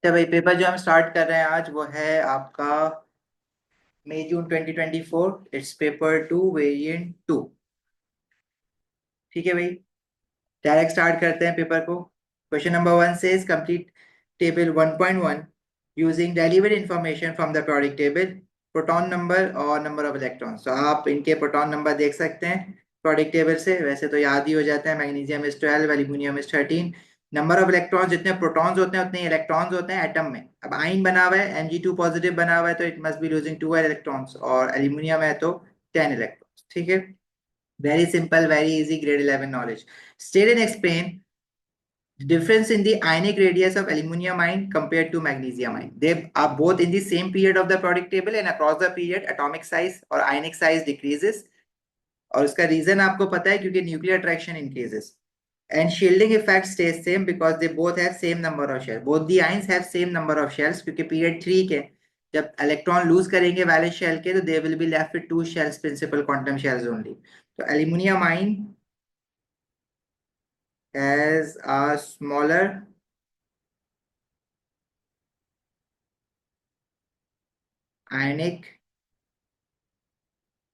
तो भाई पेपर जो हम स्टार्ट कर रहे हैं आज वो है आपका मई जून 2024। It's paper 2 variant 2। ठीक है भाई, डायरेक्ट स्टार्ट करते हैं पेपर को। Question number 1 says complete table 1.1 using delivered information from the periodic table, proton number और नंबर ऑफ इलेक्ट्रॉन्स। तो आप इनके प्रोटॉन नंबर देख सकते हैं periodic टेबल से, वैसे तो याद ही हो जाता है। Magnesium is 12, aluminium is 13। Number of electrons, जितने प्रोटॉन्स होते हैं उतने इलेक्ट्रॉन्स होते हैं एटम में। अब आइन बना हुआ है, Mg2 पॉजिटिव बना हुआ है, तो it must be losing 2 electrons, और एल्यूमिनियम है तो 10 इलेक्ट्रॉन्स। ठीक है, very simple, very easy, grade 11 knowledge. State and explain the difference in the ionic radius of aluminium ion compared to magnesium ion. They are both in the same period of the periodic table, and across the period atomic size or ionic size decreases. और उसका reason आपको पता है, क्योंकि nuclear attraction increases and shielding effect stays same because they both have same number of shells. Both the ions have same number of shells, क्योंकि period 3 के जब electron lose करेंगे वैलेंस शेल के, तो they will be left with 2 shells, principal quantum shells only. तो aluminium ion has a smaller ionic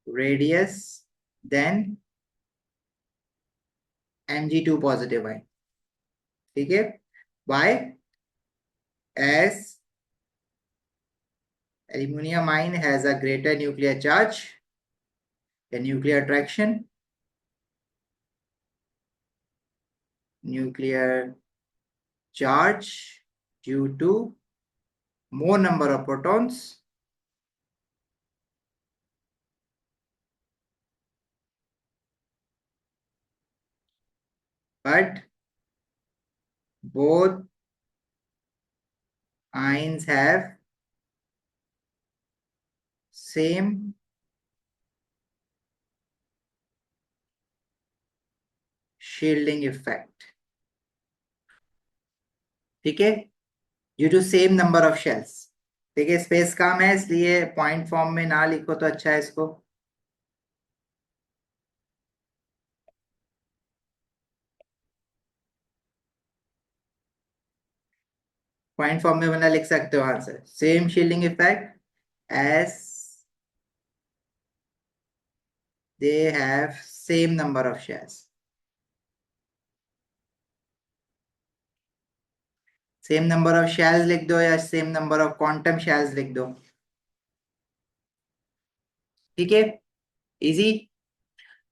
radius than Mg2 positive ion. ठीक है, why? As aluminum ion has a greater nuclear charge, the nuclear attraction, nuclear charge due to more number of protons, but both ions have same shielding effect. ठीक है, due to same number of shells. देखिए space कम है, इसलिए point form में ना लिखो तो अच्छा है इसको। पॉइंट फॉर्म में बना लिख सकते हो answer, same shielding effect as they have same number of shells. Same number of shells लिख दो या same number of quantum shells लिख दो। ठीक है, easy.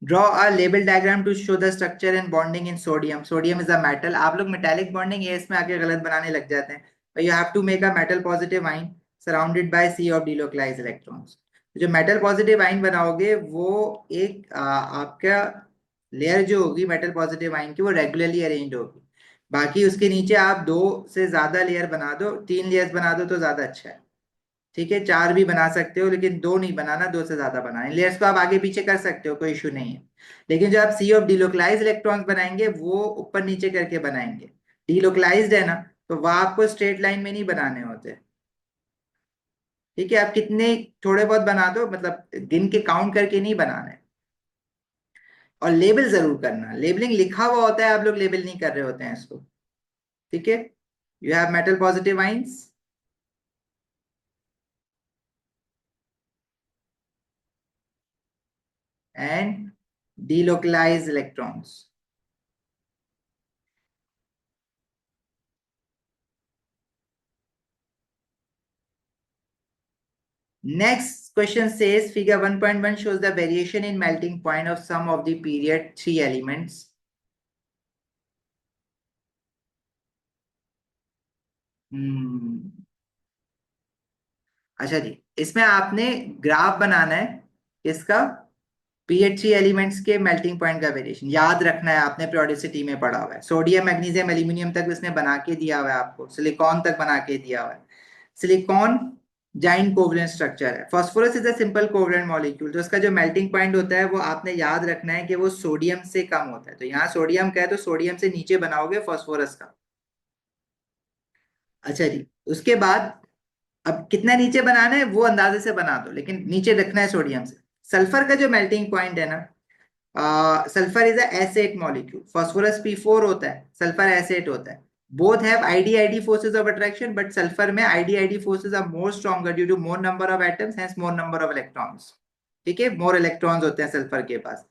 Draw a label diagram to show the structure and bonding in sodium. Sodium is a metal. आप लोग metallic bonding ये इसमें आके गलत बनाने लग जाते हैं। You have to make a metal positive ion surrounded by sea of delocalised electrons. जो मेटल पॉजिटिव आइन बनाओगे वो एक आपका लेयर जो होगी मेटल पॉजिटिव आइन की, वो रेगुलरली अरेंज होगी। बाकी उसके नीचे आप 2 से ज्यादा लेयर बना दो, 3 लेयर्स बना दो तो ज्यादा अच्छा है। ठीक है, 4 भी बना सकते हो, लेकिन 2 नहीं बनाना, 2 से ज्यादा बनाना। लेयर्स को आप आगे पीछे कर सकते हो, कोई इशू नहीं है। लेकिन जो आप सी ऑफ डिलोकलाइज इलेक्ट्रॉन्स बनाएंगे वो ऊपर नीचे करके बनाएंगे। डिलोकलाइज्ड है ना, तो वह आपको स्ट्रेट लाइन में नहीं बनाने होते। ठीक है, आप कितने थोड़े बहुत बना दो, मतलब गिन के काउंट करके नहीं बनाने। और लेबल जरूर करना, लेबलिंग लिखा हुआ होता है, आप लोग लेबल नहीं कर रहे होते हैं इसको। ठीक है, you have metal positive ions and delocalized electrons. Next question says figure 1.1 shows the variation in melting point of some of the period 3 elements. अच्छा जी, इसमें आपने ग्राफ बनाना है इसका, पीरियड 3 एलिमेंट्स के मेल्टिंग पॉइंट का वेरिएशन याद रखना है। आपने periodicity में पढ़ा हुआ है, सोडियम मैग्नीशियम एल्यूमिनियम तक उसने बना के दिया हुआ है, आपको सिलिकॉन तक बना के दिया हुआ है। सिलिकॉन जाइंट कोवलेंट स्ट्रक्चर है। Phosphorus is a simple covalent molecule, तो उसका जो मेल्टिंग पॉइंट होता है वो आपने याद रखना है कि वो सोडियम से कम होता है। तो यहाँ सोडियम का है, तो सोडियम से नीचे बनाओगे फास्फोरस का। अच्छा जी, उसके बाद अब कितना नीचे बनाना है वो अंदाजे से बना दो, लेकिन नीचे रखना है सोडियम से। सल्फर का जो मेल्टिंग पॉइंट है ना, sulphur is asset molecule. Phosphorus P4 होता है, सल्फर एसेट होता है। both have id forces of attraction, but sulfur में id forces are more stronger due to more number of atoms, hence more number of electrons. ठीक है, more electrons होते हैं sulphur के पास.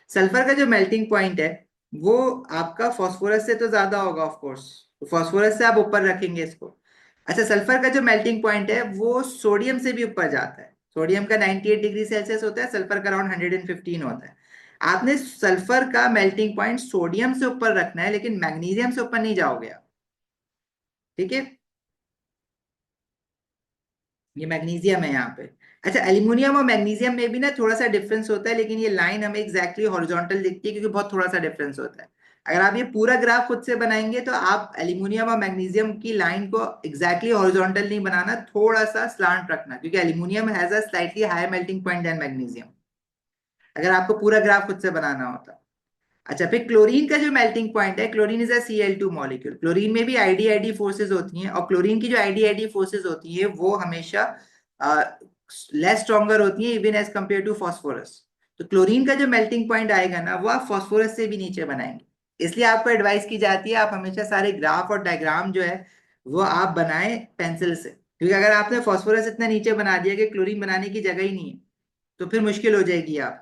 सल्फर का जो मेल्टिंग पॉइंट है वो आपका फास्फोरस से तो ज्यादा होगा ऑफ कोर्स, तो फास्फोरस से आप ऊपर रखेंगे इसको. अच्छा, सल्फर का जो मेल्टिंग पॉइंट है वो सोडियम से भी ऊपर जाता है. सोडियम का 98 डिग्री सेल्सियस होता है, सल्फर का अराउंड 115 होता है. आपने सल्फर का मेल्टिंग पॉइंट सोडियम से ऊपर रखना है, लेकिन मैग्नीशियम से ऊपर नहीं जाओगे आप. ठीक है, ये मैग्नीशियम है यहाँ पे. अच्छा, एल्यूमिनियम और मैग्नीशियम में भी ना थोड़ा सा डिफरेंस होता है, लेकिन ये लाइन हमें एग्जैक्टली हॉरिजॉन्टल दिखती है क्योंकि बहुत थोड़ा सा डिफरेंस होता है. अगर आप ये पूरा ग्राफ खुद से बनाएंगे तो आप एल्यूमिनियम और मैग्नीशियम की लाइन को एग्जैक्टली हॉरिजॉन्टल नहीं बनाना, थोड़ा सा स्लांट रखना, क्योंकि aluminium has a slightly higher melting point than magnesium, अगर आपको पूरा ग्राफ खुद से बनाना होता. अच्छा, फिर क्लोरीन का जो मेल्टिंग पॉइंट है, chlorine is a Cl2 molecule. Chlorine में भी आईडी फोर्सेस होती हैं, और क्लोरीन की जो आईडी फोर्सेस होती है वो हमेशा लेस स्ट्रॉन्गर होती है even as compare to phosphorus. तो क्लोरीन का जो मेल्टिंग पॉइंट आएगा ना वो आप फास्फोरस से भी नीचे बनाएंगे. इसलिए आपको एडवाइस की जाती है आप हमेशा सारे ग्राफ और डायग्राम जो है वो आप बनाएं पेंसिल से, क्योंकि अगर आपने फास्फोरस इतना नीचे बना दिया कि क्लोरीन बनाने की जगह ही नहीं है तो फिर मुश्किल हो जाएगी आप.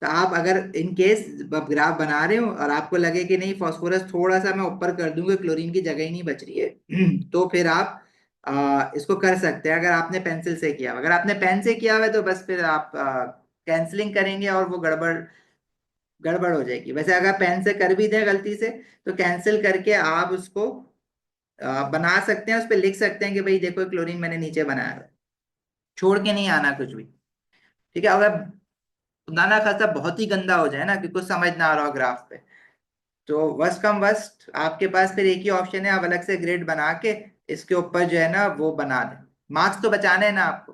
तो आप अगर इन केस ग्राफ बना रहे हो और आपको लगे कि नहीं फास्फोरस थोड़ा सा मैं ऊपर कर दूंगा, क्लोरीन की जगह ही नहीं बच रही है, तो फिर आप इसको कर सकते हैं अगर आपने पेंसिल से किया. अगर आपने पेन से किया हुआ है तो बस फिर आप कैंसलिंग करेंगे और वो गड़बड़ गड़बड़ हो जाएगी. वैसे अगर पेन से कर भी दें गलती से तो कैंसिल करके आप उसको बना सकते हैं, उस पर लिख सकते हैं कि भाई देखो क्लोरीन मैंने नीचे बनाया है, छोड़ के नहीं आना कुछ भी. ठीक है, अगर नाना खासा बहुत ही गंदा हो जाए ना कि कुछ समझ ना आ रहा हो ग्राफ पे, तो वर्स्ट कम वर्स्ट आपके पास फिर एक ही ऑप्शन है, आप अलग से ग्रेड बना के इसके ऊपर जो है ना वो बना दें. मार्क्स तो बचाने हैं ना आपको.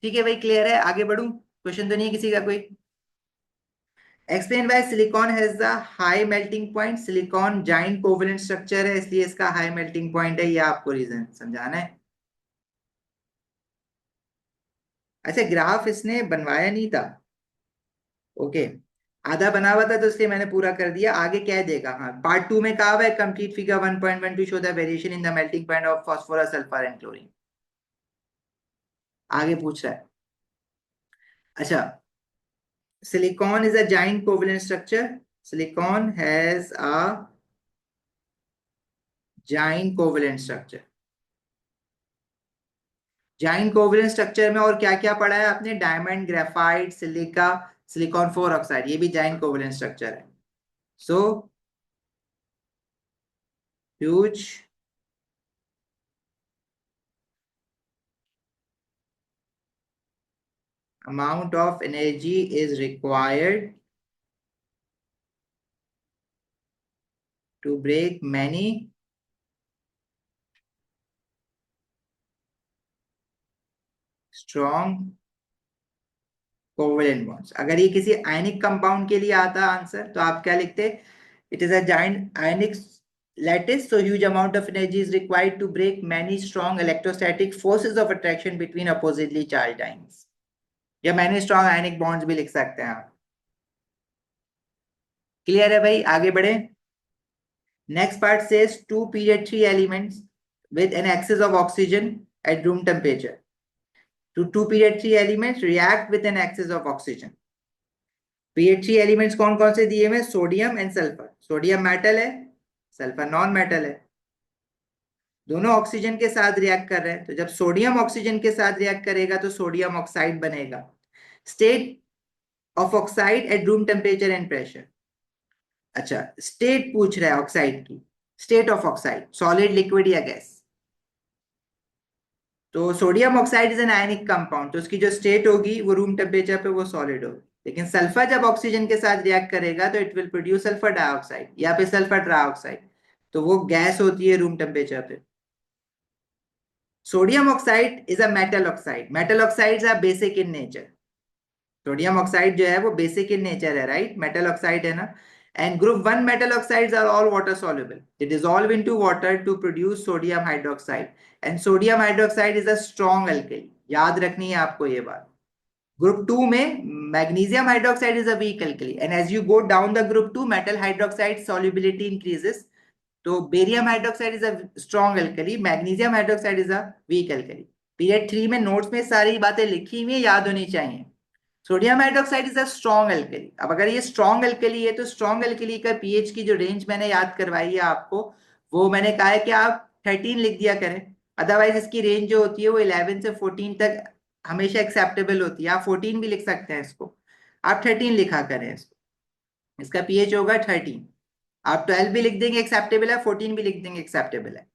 ठीक है भाई, क्लियर है, आगे बढ़ूं, क्वेश्चन तो नहीं है किसी का कोई. Explain why silicon has the high melting point. Silicon giant covalent structure है इसलिए इसका हाई मेल्टिंग पॉइंट है, ये आपको रीजन समझाना है. अच्छा, ग्राफ इसने बनवाया नहीं था, ओके, आधा बना हुआ था तो इसलिए मैंने पूरा कर दिया. आगे क्या देगा, हाँ पार्ट 2 में कहा हुआ है complete figure 1.1 to show the variation in the melting point of phosphorus sulphur and chlorine. आगे पूछ रहा है. अच्छा, silicon is a giant covalent structure. Silicon has a giant covalent structure. Giant covalent structure में और क्या क्या पढ़ा है आपने, diamond, graphite, silica, silicon 4 oxide, ये भी जाइंट कोवलेंट स्ट्रक्चर है. So huge amount of energy is required to break many strong covalent bonds. अगर ये किसी आयनिक कंपाउंड के लिए आता आंसर तो आप क्या लिखते, it is a giant ionic lattice, so huge amount of energy is required to break many strong electrostatic forces of attraction between oppositely charged ions. या many strong ionic bonds भी लिख सकते हैं आप. क्लियर है भाई, आगे बढ़े. Next part says 2 pH 3 elements with an excess of oxygen at room temperature. To 2 pH 3 elements react with an excess of oxygen. pH 3 elements कौन कौन से दिए हुए, sodium and sulphur. Sodium metal है, सल्फर नॉन मेटल है, दोनों oxygen के साथ रिएक्ट कर रहे हैं. तो जब सोडियम ऑक्सीजन के साथ रिएक्ट करेगा तो सोडियम ऑक्साइड बनेगा. State of oxide at room temperature and pressure. अच्छा, स्टेट पूछ रहा है ऑक्साइड की, state of oxide solid, liquid या गैस. तो sodium oxide is an ionic compound, तो उसकी जो स्टेट होगी वो रूम टेम्परेचर पे वो सॉलिड होगी. लेकिन सल्फर जब ऑक्सीजन के साथ रिएक्ट करेगा तो it will produce sulphur dioxide या फिर सल्फर ट्राइऑक्साइड, तो वो गैस होती है रूम टेम्परेचर पे. Sodium oxide is a metal oxide. Metal oxides are basic in nature. Sodium oxide जो है वो बेसिक इन नेचर है, राइट, मेटल ऑक्साइड है ना. And group 1 metal oxides are all water soluble. They dissolve into water to produce sodium hydroxide. And sodium hydroxide is a strong alkali. याद रखनी है आपको ये बात. ग्रुप टू में magnesium hydroxide is a weak alkali and as you go down the group two metal hydroxide solubility increases. तो barium hydroxide is a strong alkali, magnesium hydroxide is a weak alkali. Period 3 में notes में सारी बातें लिखी हुई है, याद होनी चाहिए. Sodium hydroxide is a strong alkali. अब अगर ये स्ट्रॉन्ग अल्कली है तो स्ट्रॉन्ग अल्कली का पीएच की जो रेंज मैंने याद करवाई है आपको, वो मैंने कहा है कि आप 13 लिख दिया करें. अदरवाइज इसकी रेंज जो होती है वो 11 से 14 तक हमेशा एक्सेप्टेबल होती है. आप 14 भी लिख सकते हैं इसको, आप 13 लिखा करें इसको. इसका पीएच होगा 13. आप 12 भी लिख देंगे एक्सेप्टेबल है, 14 भी लिख देंगे एक्सेप्टेबल है.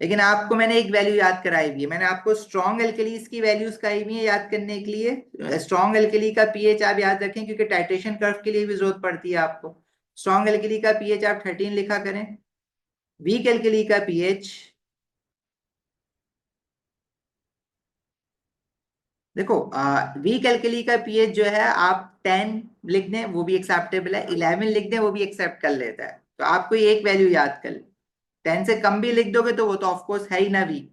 लेकिन आपको मैंने एक वैल्यू याद कराई हुई है, मैंने आपको स्ट्रॉन्ग एल्कलीज की वैल्यूज कराई हुई है याद करने के लिए. स्ट्रॉन्ग एल्कली का पीएच आप याद रखें क्योंकि टाइट्रेशन कर्व के लिए भी जरूरत पड़ती है आपको. स्ट्रॉन्ग एल्कली का पीएच आप 13 लिखा करें. वीक एल्कली का पीएच, देखो वीक एल्कली का पीएच जो है आप 10 लिख दें वो भी एक्सेप्टेबल है, 11 लिख दें वो भी एक्सेप्ट कर लेता है. तो आपको ये एक वैल्यू याद कर ले. 10 से कम भी लिख दोगे तो वो तो ऑफकोर्स है ही ना वीक.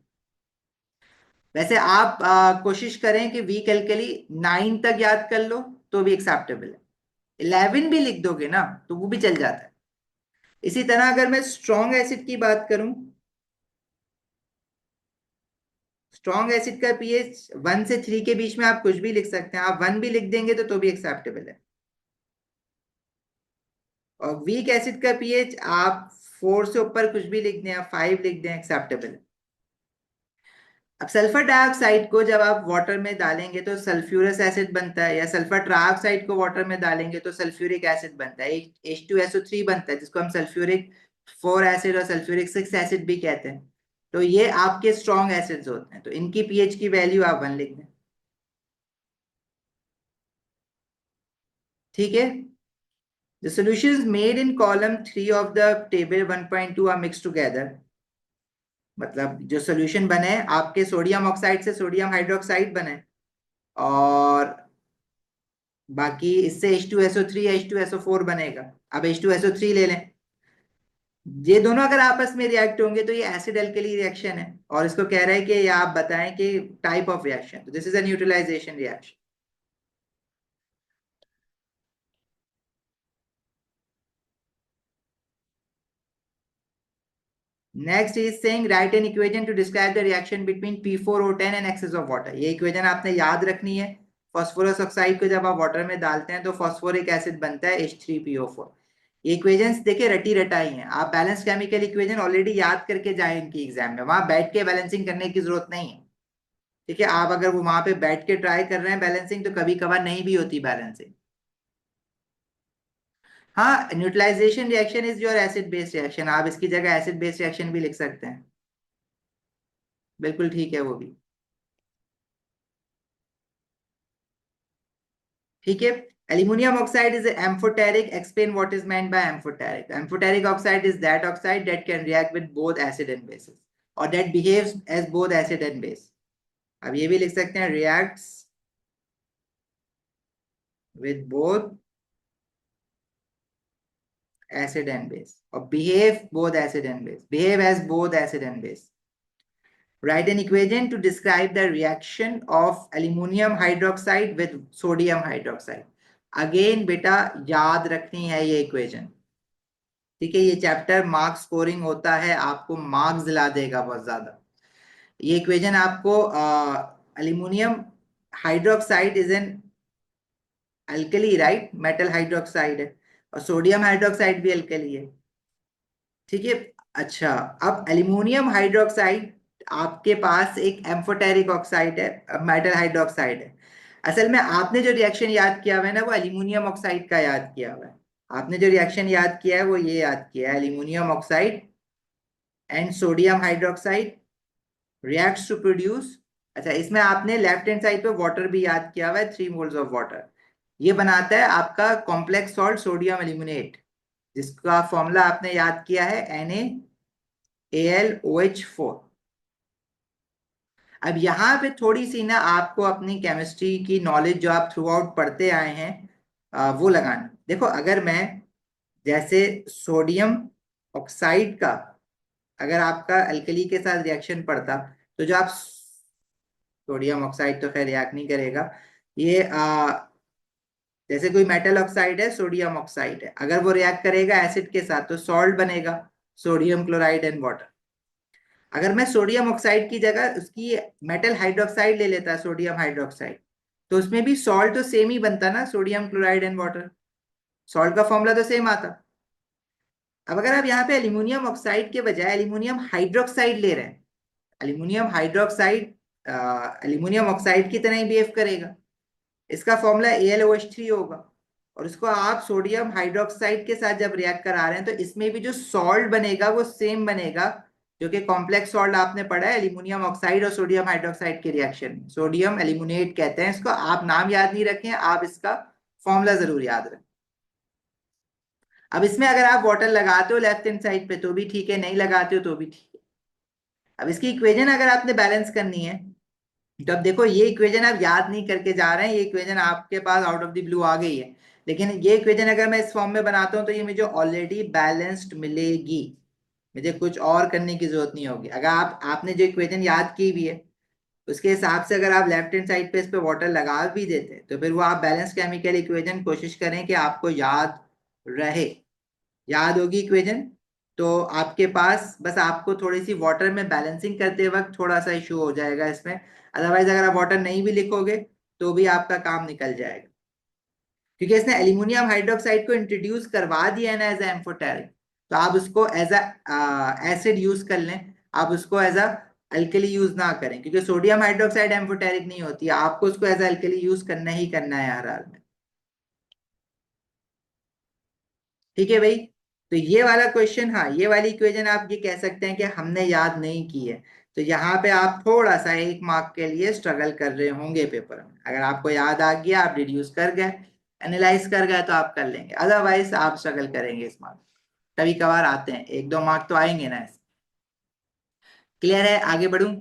वैसे आप कोशिश करें कि वीक एल्कली 9 तक याद कर लो तो भी एक्सेप्टेबल है. 11 भी लिख दोगे ना तो वो भी चल जाता है. इसी तरह अगर मैं स्ट्रॉन्ग एसिड की बात करूं, स्ट्रॉन्ग एसिड का पीएच 1 से 3 के बीच में आप कुछ भी लिख सकते हैं. आप 1 भी लिख देंगे तो भी एक्सेप्टेबल है. और वीक एसिड का पीएच आप 4 से ऊपर कुछ भी लिख दें, आप 5 लिख दें, एक्सेप्टेबल है. अब सल्फर डाइऑक्साइड को जब आप वाटर में डालेंगे तो सल्फ्यूरस एसिड बनता है, या सल्फर ट्राइऑक्साइड को वाटर में डालेंगे तो सल्फ्यूरिक एसिड बनता है. H2SO3 बनता है जिसको हम सल्फ्यूरिक 4 एसिड और सल्फ्यूरिक 6 एसिड भी कहते हैं. तो ये आपके स्ट्रॉन्ग एसिड्स होते हैं, तो इनकी पीएच की वैल्यू आप 1 लिख दें. ठीक है. The solutions made in column 3 of the table 1.2 are mixed together. मतलब जो सोल्यूशन बने आपके सोडियम ऑक्साइड से सोडियम हाइड्रोक्साइड बने, और बाकी इससे H2SO3 H2SO4 बनेगा. अब H2SO3 ले लें. ये दोनों अगर आपस में रिएक्ट होंगे तो ये एसिड अल्कली रिएक्शन है, और इसको कह रहा है कि ये आप बताएं कि टाइप ऑफ रिएक्शन. तो this is a neutralisation reaction. Next is saying write an equation to describe the reaction between P4O10 and excess of water. ये इक्वेशन आपने याद रखनी है. फास्फोरस ऑक्साइड को जब आप वाटर में डालते हैं तो फास्फोरिक एसिड बनता है H3PO4. ये इक्वेशंस देखिए रटी रटाई हैं. आप बैलेंस केमिकल इक्वेशन ऑलरेडी याद करके जाए इनकी एग्जाम में, वहां बैठ के बैलेंसिंग करने की जरूरत नहीं है. ठीक है. आप अगर वो वहां पे बैठ के ट्राई कर रहे हैं बैलेंसिंग तो कभी कभार नहीं भी होती बैलेंसिंग. हाँ, neutralisation reaction is your acid based reaction. आप इसकी जगह एसिड बेस्ड रिएक्शन भी लिख सकते हैं. बिल्कुल ठीक है वो भी. ठीक है. Aluminium oxide is amphoteric. Explain what is meant by amphoteric. Amphoteric oxide is that oxide that can react with both acid and bases, or that behaves as both acid and base. अब ये भी लिख सकते हैं reacts with both acid and base, or behave both acid and base, behave as both acid and base. Write an equation to describe the reaction of aluminium hydroxide with sodium hydroxide. Again बेटा याद रखनी है ये equation. ठीक है. ये chapter marks scoring होता है, आपको मार्क्स दिला देगा बहुत ज्यादा. ये इक्वेशन आपको aluminium hydroxide is an alkali, right, metal hydroxide है, और सोडियम हाइड्रोक्साइड भी अल्कली है. ठीक है. अच्छा, अब एल्यूमिनियम हाइड्रोक्साइड आपके पास एक एम्फोटेरिक ऑक्साइड है, मेटल हाइड्रोक्साइड है. असल में आपने जो रिएक्शन याद किया हुआ है ना वो एल्यूमिनियम ऑक्साइड का याद किया हुआ है. आपने जो रिएक्शन याद किया है वो ये याद किया है, aluminium oxide and sodium hydroxide reacts to produce. अच्छा, इसमें आपने लेफ्ट हैंड साइड पे वाटर भी याद किया हुआ है, 3 मोल्स ऑफ वाटर. ये बनाता है आपका कॉम्प्लेक्स सॉल्ट सोडियम एल्यूमिनेट, जिसका फॉर्मूला आपने याद किया है NaAlOH4. अब यहाँ पे थोड़ी सी ना आपको अपनी केमिस्ट्री की नॉलेज जो आप थ्रू आउट पढ़ते आए हैं वो लगाना. देखो अगर मैं जैसे सोडियम ऑक्साइड का अगर आपका अल्कली के साथ रिएक्शन पड़ता, तो जो आप सोडियम ऑक्साइड तो खैर रिएक्ट नहीं करेगा। ये जैसे कोई मेटल ऑक्साइड है, सोडियम ऑक्साइड है, अगर वो रिएक्ट करेगा एसिड के साथ तो सॉल्ट बनेगा, सोडियम क्लोराइड एंड वाटर। अगर मैं सोडियम ऑक्साइड की जगह उसकी मेटल हाइड्रोक्साइड ले लेता, सोडियम हाइड्रोक्साइड, तो उसमें भी सॉल्ट तो सेम ही बनता ना, sodium chloride and water. Salt का फॉर्मूला तो सेम आता। अब अगर आप यहाँ पे एल्यूमिनियम ऑक्साइड के बजाय एल्यूमिनियम हाइड्रोक्साइड ले रहे हैं, एल्यूमिनियम हाइड्रोक्साइड एल्यूमिनियम ऑक्साइड की तरह ही बिहेव करेगा। इसका फॉर्मूला AlOH3 होगा। और उसको आप सोडियम हाइड्रोक्साइड के साथ जब रिएक्ट करा रहे हैं तो इसमें भी जो सॉल्ट बनेगा वो सेम बनेगा, जो कि कॉम्प्लेक्स सॉल्ट आपने पढ़ा है एल्यूमिनियम ऑक्साइड और सोडियम हाइड्रोक्साइड के रिएक्शन में, सोडियम एल्यूमिनेट कहते हैं इसको। आप नाम याद नहीं रखें, आप इसका फॉर्मूला जरूर याद रखें। अब इसमें अगर आप वाटर लगाते हो लेफ्ट हैंड साइड पे तो भी ठीक है, नहीं लगाते हो तो भी ठीक है। अब इसकी इक्वेशन अगर आपने बैलेंस करनी है तो अब देखो, ये इक्वेशन आप याद नहीं करके जा रहे हैं, ये इक्वेशन आपके पास आउट ऑफ द ब्लू आ गई है। लेकिन ये इक्वेशन अगर मैं इस फॉर्म में बनाता हूँ तो ये मुझे ऑलरेडी बैलेंस्ड मिलेगी, मुझे कुछ और करने की जरूरत नहीं होगी। अगर आपने जो इक्वेशन याद की हुई है उसके हिसाब से अगर आप लेफ्ट हैंड साइड पे इस पे वाटर लगा भी देते हैं तो फिर वो आप बैलेंस केमिकल इक्वेशन कोशिश करें कि आपको याद रहे, याद होगी इक्वेशन। तो आपके पास बस आपको थोड़ी सी वाटर में बैलेंसिंग करते वक्त थोड़ा सा इशू हो जाएगा इसमें, अदरवाइज अगर आप वाटर नहीं भी लिखोगे तो भी आपका काम निकल जाएगा, क्योंकि इसने एल्यूमिनियम हाइड्रोक्साइड को इंट्रोड्यूस करवा दिया है ना एज एम्फोटेरिक। तो आप उसको एज एसिड यूज कर लें, आप उसको एज अल्कली यूज ना करें, क्योंकि सोडियम हाइड्रोक्साइड एम्फोटेरिक नहीं होती, आपको उसको एज अल्कली यूज करना ही करना है हर हाल में। ठीक है भाई। तो ये वाला क्वेश्चन, हाँ ये वाली इक्वेशन आप ये कह सकते हैं कि हमने याद नहीं की है, तो यहाँ पे आप थोड़ा सा 1 मार्क के लिए स्ट्रगल कर रहे होंगे पेपर में। अगर आपको याद आ गया, आप डिड्यूस कर गए, एनालाइज कर गए तो आप कर लेंगे, अदरवाइज आप स्ट्रगल करेंगे इस मार्क। कभी कभार आते हैं 1-2 मार्क तो आएंगे ना। क्लियर है, आगे बढ़ूं?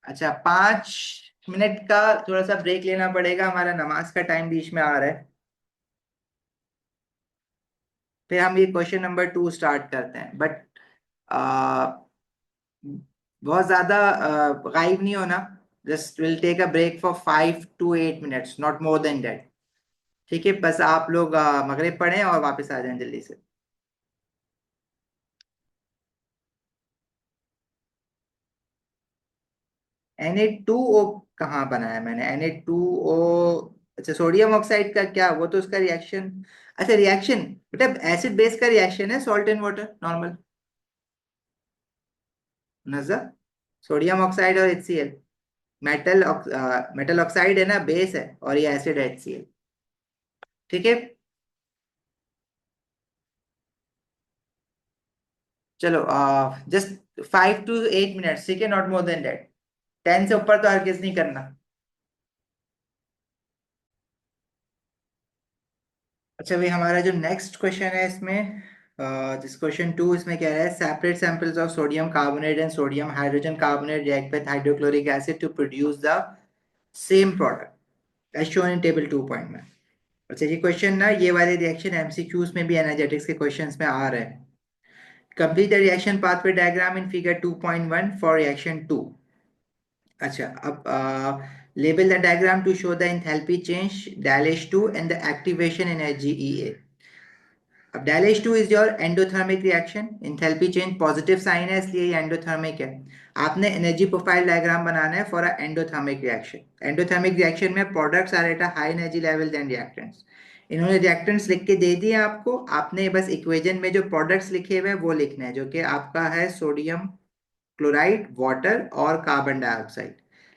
अच्छा, 5 मिनट का थोड़ा सा ब्रेक लेना पड़ेगा, हमारा नमाज का टाइम बीच में आ रहा है। फिर हम ये क्वेश्चन नंबर 2 स्टार्ट करते हैं, बट बहुत ज्यादा गायब नहीं होना। Just will take a break for 5 to 8 minutes, not more than that. ठीक है, बस आप लोग मगरिब पढ़ें और वापस आ जाएं जल्दी से। Na2O कहाँ बनाया मैंने Na2O? अच्छा, सोडियम ऑक्साइड का क्या, वो तो उसका रिएक्शन। अच्छा रिएक्शन, बेटा एसिड बेस का रिएक्शन है, सॉल्ट एंड वाटर नॉर्मल। नजर, सोडियम ऑक्साइड और HCl, मेटल मेटल ऑक्साइड है ना, बेस है, और ये एसिड है HCl। ठीक है, चलो जस्ट 5 to 8 मिनट्स, ठीक है, नॉट मोर देन दैट। 10 से ऊपर तो हरगिज नहीं करना। अच्छा भाई, हमारा जो नेक्स्ट क्वेश्चन है इसमें, जिस क्वेश्चन 2 इसमें कह रहा है separate samples of sodium carbonate and sodium hydrogen carbonate react with hydrochloric acid to produce the same product as shown in table 2 में। अच्छा, ये क्वेश्चन ना, ये वाले रिएक्शन एमसीक्यूज में भी एनर्जेटिक्स के क्वेश्चंस में आ रहे हैं। Complete the reaction pathway diagram in figure 2.1 for reaction 2। अच्छा, अब label the diagram to show the enthalpy change del H2 and the activation energy EA. अब del H2 is your endothermic reaction, enthalpy change positive sign है इसलिए ये endothermic है। आपने energy profile diagram बनाना है for a endothermic reaction. Endothermic reaction में products are at a high energy level than reactants. इन्होंने रिएक्टेंट्स लिख के दे दिए आपको, आपने बस इक्वेशन में जो प्रोडक्ट्स लिखे हुए हैं वो लिखने हैं, जो कि आपका है सोडियम क्लोराइड, वाटर और कार्बन डाइऑक्साइड।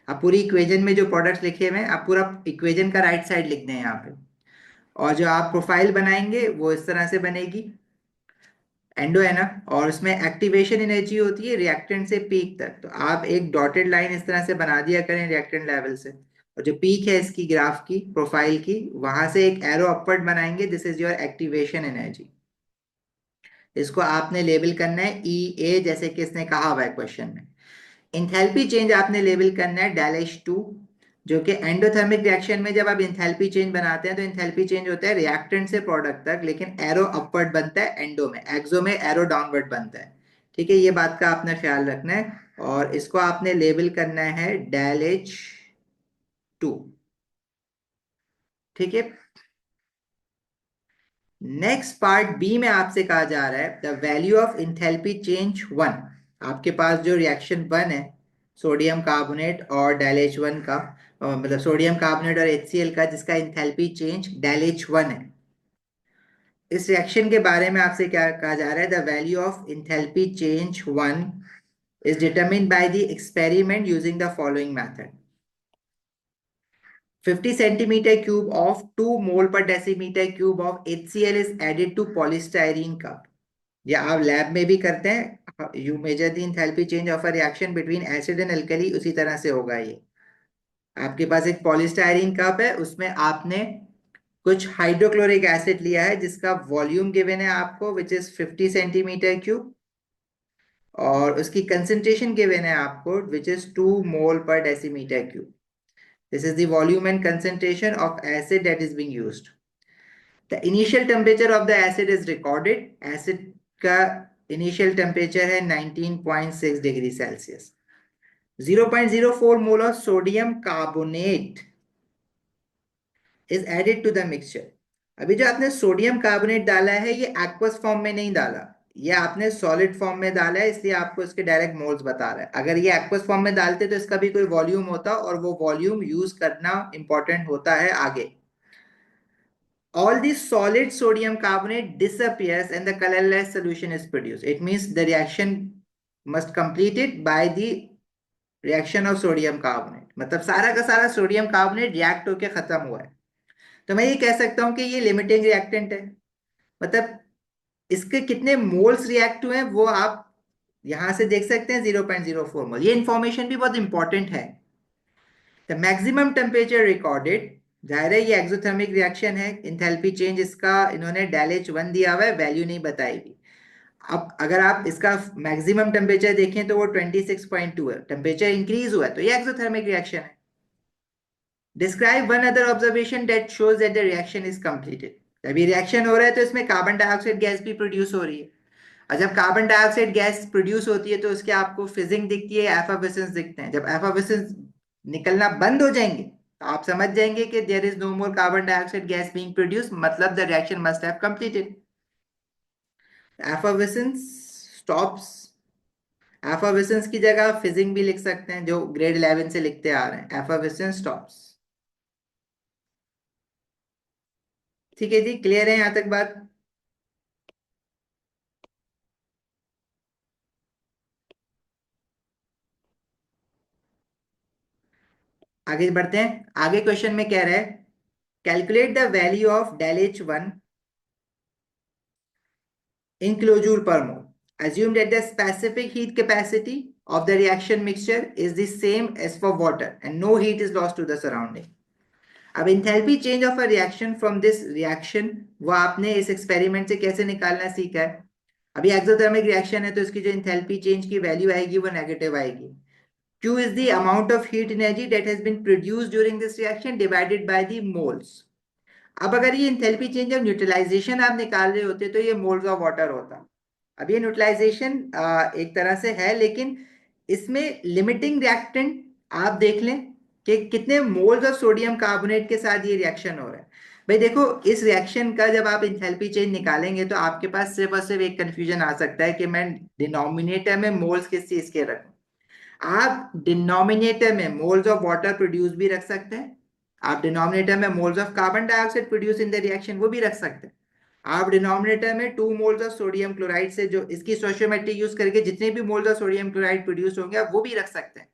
आप पूरी इक्वेशन में जो प्रोडक्ट्स लिखे हुए हैं आप पूरा इक्वेशन का राइट साइड लिख दें यहाँ पे। और जो आप प्रोफाइल बनाएंगे वो इस तरह से बनेगी, एंडो है ना, और उसमें एक्टिवेशन एनर्जी होती है रिएक्टेंट से पीक तक, तो आप एक डॉटेड लाइन इस तरह से बना दिया करें रिएक्टेंट लेवल से, और जो पीक है इसकी ग्राफ की प्रोफाइल की, वहां से एक एरो अपवर्ड बनाएंगे, this is your activation energy. इसको आपने लेबल करना है E A, जैसे कि इसने कहा हुआ है क्वेश्चन में। इंथैल्पी चेंज आपने लेबल करना है डेल H2, जो कि एंडोथर्मिक रिएक्शन में जब आप इंथैल्पी चेंज बनाते हैं तो इंथैल्पी चेंज होता है रिएक्टेंट से प्रोडक्ट तक, लेकिन एरो अपवर्ड बनता है एंडो में, एक्सो में एरो डाउनवर्ड बनता है। ठीक है, ये बात का आपने ख्याल रखना है और इसको आपने लेबल करना है डेल H2। ठीक है, नेक्स्ट पार्ट बी में आपसे कहा जा रहा है the value of enthalpy change 1। आपके पास जो रिएक्शन 1 है सोडियम कार्बोनेट और डेल H1 का, मतलब सोडियम कार्बोनेट और HCl का, जिसका इंथैल्पी चेंज डेल H1 है। इस रिएक्शन के बारे में आपसे क्या कहा जा रहा है, the value of enthalpy change 1 is determined by the experiment using the following method. 50 centimeter cube of 2 mole per decimeter cube of HCl is added to polystyrene cup. ये आप लैब में भी करते हैं, you measure the enthalpy change of a reaction between acid and alkali, उसी तरह से होगा ये। आपके पास एक पॉलीस्टायरीन कप है, उसमें आपने कुछ हाइड्रोक्लोरिक एसिड लिया है जिसका वॉल्यूम गिवन है आपको विच इज 50 सेंटीमीटर क्यूब, और उसकी कंसेंट्रेशन गिवन है आपको which is 2 mole per decimetre cube. This is the volume and concentration of acid that is being used. The initial temperature of the acid is recorded. Acid का initial temperature है 19.6 degree Celsius. 0.04 mole of sodium carbonate is added to the mixture. अभी जो आपने sodium carbonate डाला है ये aqueous form में नहीं डाला, ये आपने सॉलिड फॉर्म में डाला है, इसलिए आपको इसके डायरेक्ट मोल्स बता रहा है। अगर ये एक्वस फॉर्म में डालते तो इसका भी कोई वॉल्यूम होता और वो वॉल्यूम यूज करना इंपॉर्टेंट होता है आगे। All the solid sodium carbonate disappears and the colorless solution is produced. It means the reaction must completed by the reaction of sodium carbonate. मतलब सारा का सारा सोडियम कार्बोनेट रिएक्ट होके खत्म हुआ है। तो मैं ये कह सकता हूं कि ये लिमिटिंग रिएक्टेंट है। मतलब इसके कितने मोल्स रिएक्ट हुए हैं वो आप यहां से देख सकते हैं, 0.04 मोल। ये इंफॉर्मेशन भी बहुत इंपॉर्टेंट है। द मैक्सिमम टेम्परेचर रिकॉर्डेड, जाहिर है ये एक्सोथर्मिक रिएक्शन है, इंथैल्पी चेंज इसका इन्होंने डेल H1 दिया हुआ है, वैल्यू नहीं बताई हुई। अब अगर आप इसका मैक्सिमम टेम्परेचर देखें तो वो 26.2 है, टेम्परेचर इंक्रीज हुआ है, तो ये एक्सोथर्मिक रिएक्शन है। Describe one other observation that shows that the reaction is completed. अभी रिएक्शन हो रहा है तो इसमें कार्बन डाइऑक्साइड गैस भी प्रोड्यूस हो रही है, और जब कार्बन डाइऑक्साइड गैस प्रोड्यूस होती है तो उसके आपको फिजिंग दिखती है, एफाविसेंस दिखते हैं। जब एफाविसेंस निकलना बंद हो जाएंगे तो आप समझ जाएंगे कि there is no more carbon dioxide gas being produce, मतलब the reaction must have completed. Effervescence stops. Effervescence की जगह फिजिंग भी लिख सकते हैं, जो ग्रेड 11 से लिखते आ रहे हैं, एफाविसेंस स्टॉप्स। ठीक है जी, क्लियर है यहां तक बात? आगे बढ़ते हैं। आगे क्वेश्चन में कह रहा है calculate the value of del H1 in kilojule per mole. Assume that the specific heat capacity of the reaction mixture is the same as for water and no heat is lost to the surrounding. अब enthalpy change of a reaction from this reaction वो आपने इस experiment से कैसे निकालना सीखा है। अभी एक्सोथर्मिक रिएक्शन है तो इसकी जो इंथैल्पी चेंज की वैल्यू आएगी वो नेगेटिव आएगी। Q is the amount of heat energy that has been produced during this reaction divided by the moles. अब अगर ये इंथैल्पी चेंज ऑफ न्यूट्रलाइजेशन आप निकाल रहे होते तो ये मोल्स ऑफ वाटर होता। अब ये न्यूट्रलाइजेशन एक तरह से है, लेकिन इसमें लिमिटिंग रिएक्टेंट आप देख लें कि कितने मोल्स ऑफ सोडियम कार्बोनेट के साथ ये रिएक्शन हो रहा है। भाई देखो, इस रिएक्शन का जब आप इंथैल्पी चेंज निकालेंगे तो आपके पास सिर्फ और सिर्फ एक कंफ्यूजन आ सकता है कि मैं डिनोमिनेटर में मोल्स किस चीज के रखूं। आप डिनोमिनेटर में मोल्स ऑफ वाटर प्रोड्यूस भी रख सकते हैं, आप डिनोमिनेटर में moles of carbon dioxide produce in the reaction वो भी रख सकते हैं, आप डिनोमिनेटर में 2 मोल्स ऑफ सोडियम क्लोराइड से जो इसकी स्टोइचियोमेट्री यूज करके जितने भी moles of sodium chloride produce होंगे आप वो भी रख सकते हैं,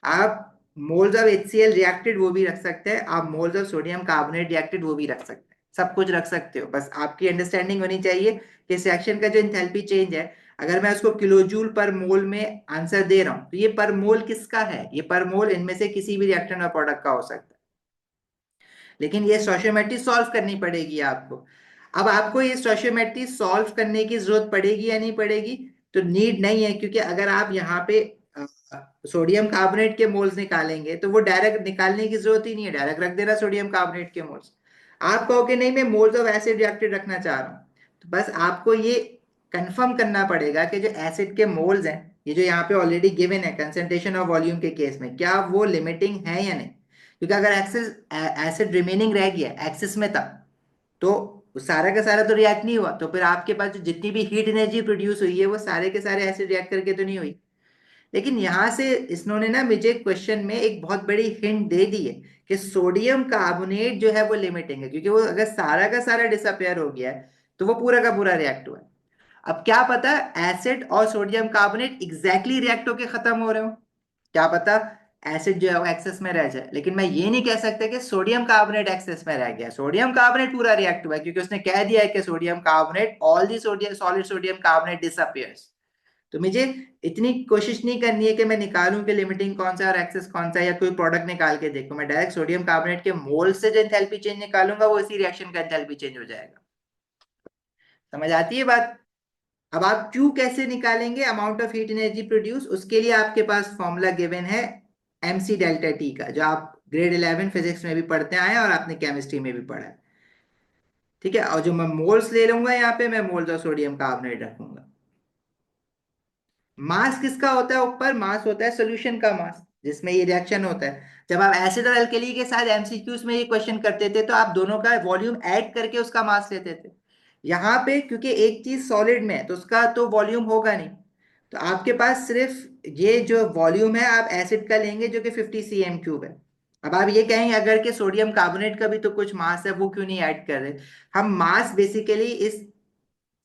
आप मोल्स ऑफ HCl रिएक्टेड वो भी रख सकते हैं, आप moles of sodium carbonate reacted वो भी रख सकते हैं, सब कुछ रख सकते हो। बस आपकी अंडरस्टैंडिंग होनी चाहिए कि इस रिएक्शन का जो एंथैल्पी चेंज है, अगर मैं उसको किलोजूल पर मोल में आंसर दे रहा हूं तो ये पर मोल किसका है, ये पर मोल इनमें से किसी भी रिएक्टेंट और प्रोडक्ट का हो सकता है, लेकिन ये स्टोइचियोमेट्री सॉल्व करनी पड़ेगी आपको। अब आपको ये स्टोइचियोमेट्री सॉल्व करने की जरूरत पड़ेगी या नहीं पड़ेगी, तो नीड नहीं है, क्योंकि अगर आप यहाँ पे सोडियम कार्बोनेट के मोल्स निकालेंगे तो वो डायरेक्ट निकालने की जरूरत ही नहीं है, डायरेक्ट रख देना सोडियम कार्बोनेट के मोल्स। आप कहोगे नहीं मैं मोल्स ऑफ एसिड रिएक्टेड रखना चाह रहा हूं, तो बस आपको ये कंफर्म करना पड़ेगा कि जो एसिड के मोल्स हैं, ये जो यहाँ पे ऑलरेडी गिवन है कंसंट्रेशन और वॉल्यूम के केस में, क्या वो लिमिटिंग है या नहीं। क्योंकि अगर एक्सेस एसिड रिमेनिंग रह गया एक्सेस में था, तो सारा का सारा तो रिएक्ट नहीं हुआ, तो फिर आपके पास जो जितनी भी हीट एनर्जी प्रोड्यूस हुई है वो सारे के सारे एसिड रिएक्ट करके तो नहीं हुई। लेकिन यहां से इन्होंने ना मुझे क्वेश्चन में एक बहुत बड़ी हिंट दे दी है कि सोडियम कार्बोनेट जो है वो लिमिटिंग है, क्योंकि वो अगर सारा का सारा डिसअपेयर हो गया है तो वो पूरा का पूरा रिएक्ट हुआ है। अब क्या पता एसिड और सोडियम कार्बोनेट एग्जैक्टली रिएक्ट होके खत्म हो रहे हो, क्या पता एसिड जो है वो एक्सेस में रह जाए, लेकिन मैं ये नहीं कह सकता कि सोडियम कार्बोनेट एक्सेस में रह गया। सोडियम कार्बोनेट पूरा रिएक्ट हुआ है, क्योंकि उसने कह दिया है कि sodium carbonate all the sodium solid sodium carbonate disappears. तो मुझे इतनी कोशिश नहीं करनी है कि मैं निकालूं कि लिमिटिंग कौन सा है और एक्सेस कौन सा है, या कोई प्रोडक्ट निकाल के देखूं। मैं डायरेक्ट सोडियम कार्बोनेट के मोल से जो एंथैल्पी चेंज निकालूंगा वो इसी रिएक्शन का एंथैल्पी चेंज हो जाएगा। समझ आती है बात। अब आप क्यू कैसे निकालेंगे, amount of heat energy produce, उसके लिए आपके पास फॉर्मूला गिवन है एमसी डेल्टा टी का, जो आप ग्रेड 11 फिजिक्स में भी पढ़ते आए हैं और आपने केमिस्ट्री में भी पढ़ा है। ठीक है, और जो मैं मोल्स ले लूंगा यहाँ पे, मैं मोल्स ऑफ सोडियम कार्बोनेट रखूंगा। मास किसका होता है ऊपर, मास होता है सोल्यूशन का मास, जिसमें ये रिएक्शन होता है। जब आप एसिड और अल्कली के साथ एमसीक्यूज में ये क्वेश्चन करते थे तो आप दोनों का वॉल्यूम ऐड करके उसका मास लेते थे। यहाँ पे क्योंकि एक चीज सॉलिड में है तो उसका तो वॉल्यूम होगा नहीं, तो आपके पास सिर्फ ये जो वॉल्यूम है आप एसिड का लेंगे जो कि 50 cm³ है। अब आप ये कहेंगे अगर के सोडियम कार्बोनेट का भी तो कुछ मास है, वो क्यों नहीं ऐड कर रहे। हम मास बेसिकली इस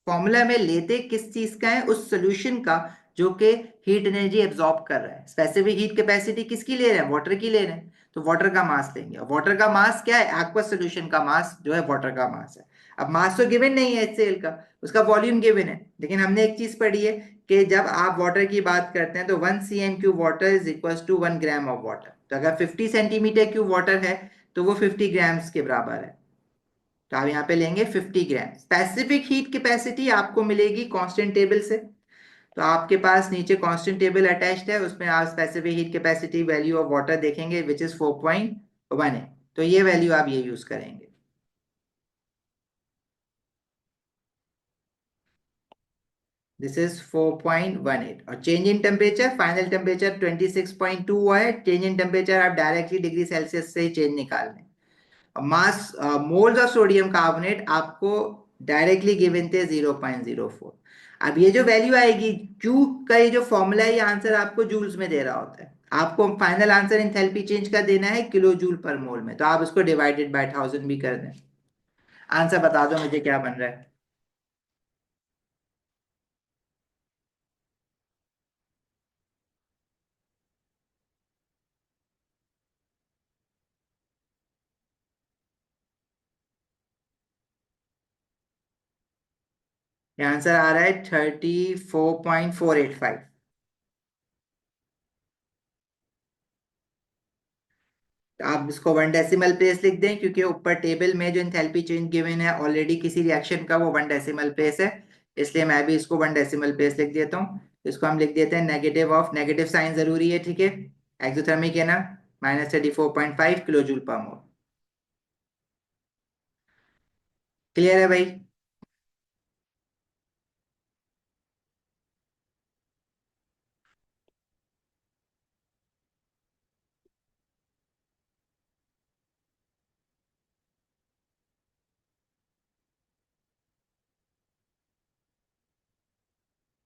फॉर्मूला में लेते किस चीज का है, उस सोल्यूशन का जो कि हीट एनर्जी एब्जॉर्ब कर रहा है। स्पेसिफिक हीट कैपेसिटी किसकी ले रहे हैं, वाटर की ले रहे हैं, तो वाटर का मास लेंगे। वाटर का मास क्या है, एक्वा सोल्यूशन का मास जो है वाटर का मास है। अब मास तो गिवन नहीं है HCl का, उसका वॉल्यूम गिवन है, लेकिन हमने एक चीज पढ़ी है कि जब आप वाटर की बात करते हैं तो 1 cm³ water is equal to 1 gram of water. तो अगर 50 cm³ वाटर है तो वो 50 ग्राम्स के बराबर है। तो आप यहाँ पे लेंगे 50 ग्राम। स्पेसिफिक हीट कैपेसिटी आपको मिलेगी कांस्टेंट टेबल से, तो आपके पास नीचे कांस्टेंट टेबल अटैच्ड है, उसमें आप specific heat capacity value of water देखेंगे विच इज 4.1 है, तो ये वैल्यू आप ये यूज करेंगे। This is 4.18। और change in temperature, final temperature 26.2 हुआ है, चेंज इन टेम्परेचर आप डायरेक्टली डिग्री सेल्सियस से ही चेंज निकाल लें। मास मोल्स ऑफ सोडियम कार्बोनेट आपको डायरेक्टली गिवन थे 0.04। अब ये जो वैल्यू आएगी क्यू का, ये जो फॉर्मूला है ये आंसर आपको जूल्स में दे रहा होता है। आपको फाइनल आंसर इंथैल्पी चेंज का देना है किलो जूल पर मोल में, तो आप इसको डिवाइडेड बाय 1000 भी कर दें। आंसर बता दो मुझे क्या बन रहा है। ये आंसर आ रहा है 34.485। तो आप इसको 1 डेसिमल प्लेस लिख दें, क्योंकि ऊपर टेबल में जो एंथैल्पी चेंज गिवन है ऑलरेडी किसी रिएक्शन का, वो 1 डेसिमल प्लेस है। इसलिए मैं भी इसको 1 डेसिमल प्लेस लिख देता हूँ। इसको हम लिख देते हैं नेगेटिव ऑफ, नेगेटिव साइन जरूरी है, ठीक है। एक्सोथर्मिक है ना, -34.5 किलो जूल पर मोल। क्लियर है भाई।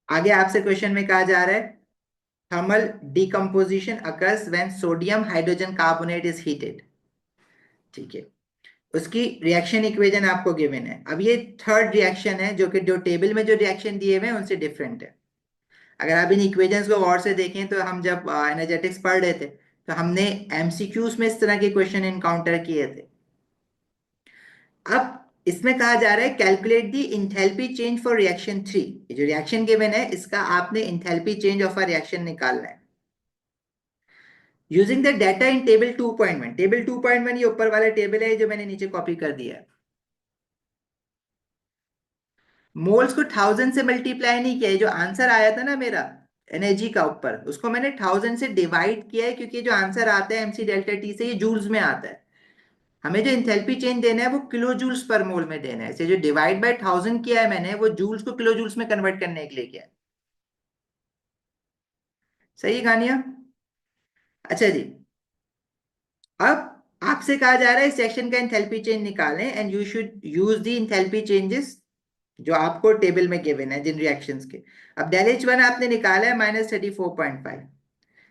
आगे आपसे क्वेश्चन में कहा जा रहा है thermal decomposition occurs when sodium hydrogen carbonate is heated. ठीक है, उसकी रिएक्शन इक्वेशन आपको गिवन है। अब ये थर्ड रिएक्शन है जो कि जो टेबल में जो रिएक्शन दिए हुए हैं उनसे डिफरेंट है। अगर आप इन इक्वेशंस को गौर से देखें तो हम जब एनर्जेटिक्स पढ़ रहे थे तो हमने एमसीक्यूज में इस तरह के क्वेश्चन इनकाउंटर किए थे। अब इसमें कहा जा रहा है calculate the enthalpy change for reaction 3। ये जो रिएक्शन गिवन है इसका आपने enthalpy change of a reaction निकालना है using the data in table 2.1। Table 2.1 ये ऊपर वाला टेबल है जो मैंने नीचे कॉपी कर दिया है। मोल्स को 1000 से मल्टीप्लाई नहीं किया है, जो आंसर आया था ना मेरा एनर्जी का ऊपर, उसको मैंने 1000 से डिवाइड किया है, क्योंकि जो आंसर आता है एमसी डेल्टा टी से ये जूल्स में आता है। हमें जो इंथैल्पी चेंज देना है वो किलो जूल्स पर मोल में देना है। इसे जो डिवाइड बाय 1000 किया है मैंने, वो जूल्स को किलो जूल्स में कन्वर्ट करने के लिए किया है। सही है कहानियां? अच्छा जी, अब आपसे कहा जा रहा है इस सेक्शन का इंथैल्पी चेंज निकालें and you should use the enthalpy changes जो आपको टेबल में गिवन है जिन रिएक्शंस के। अब डेल एच वन आपने निकाला है -34.5।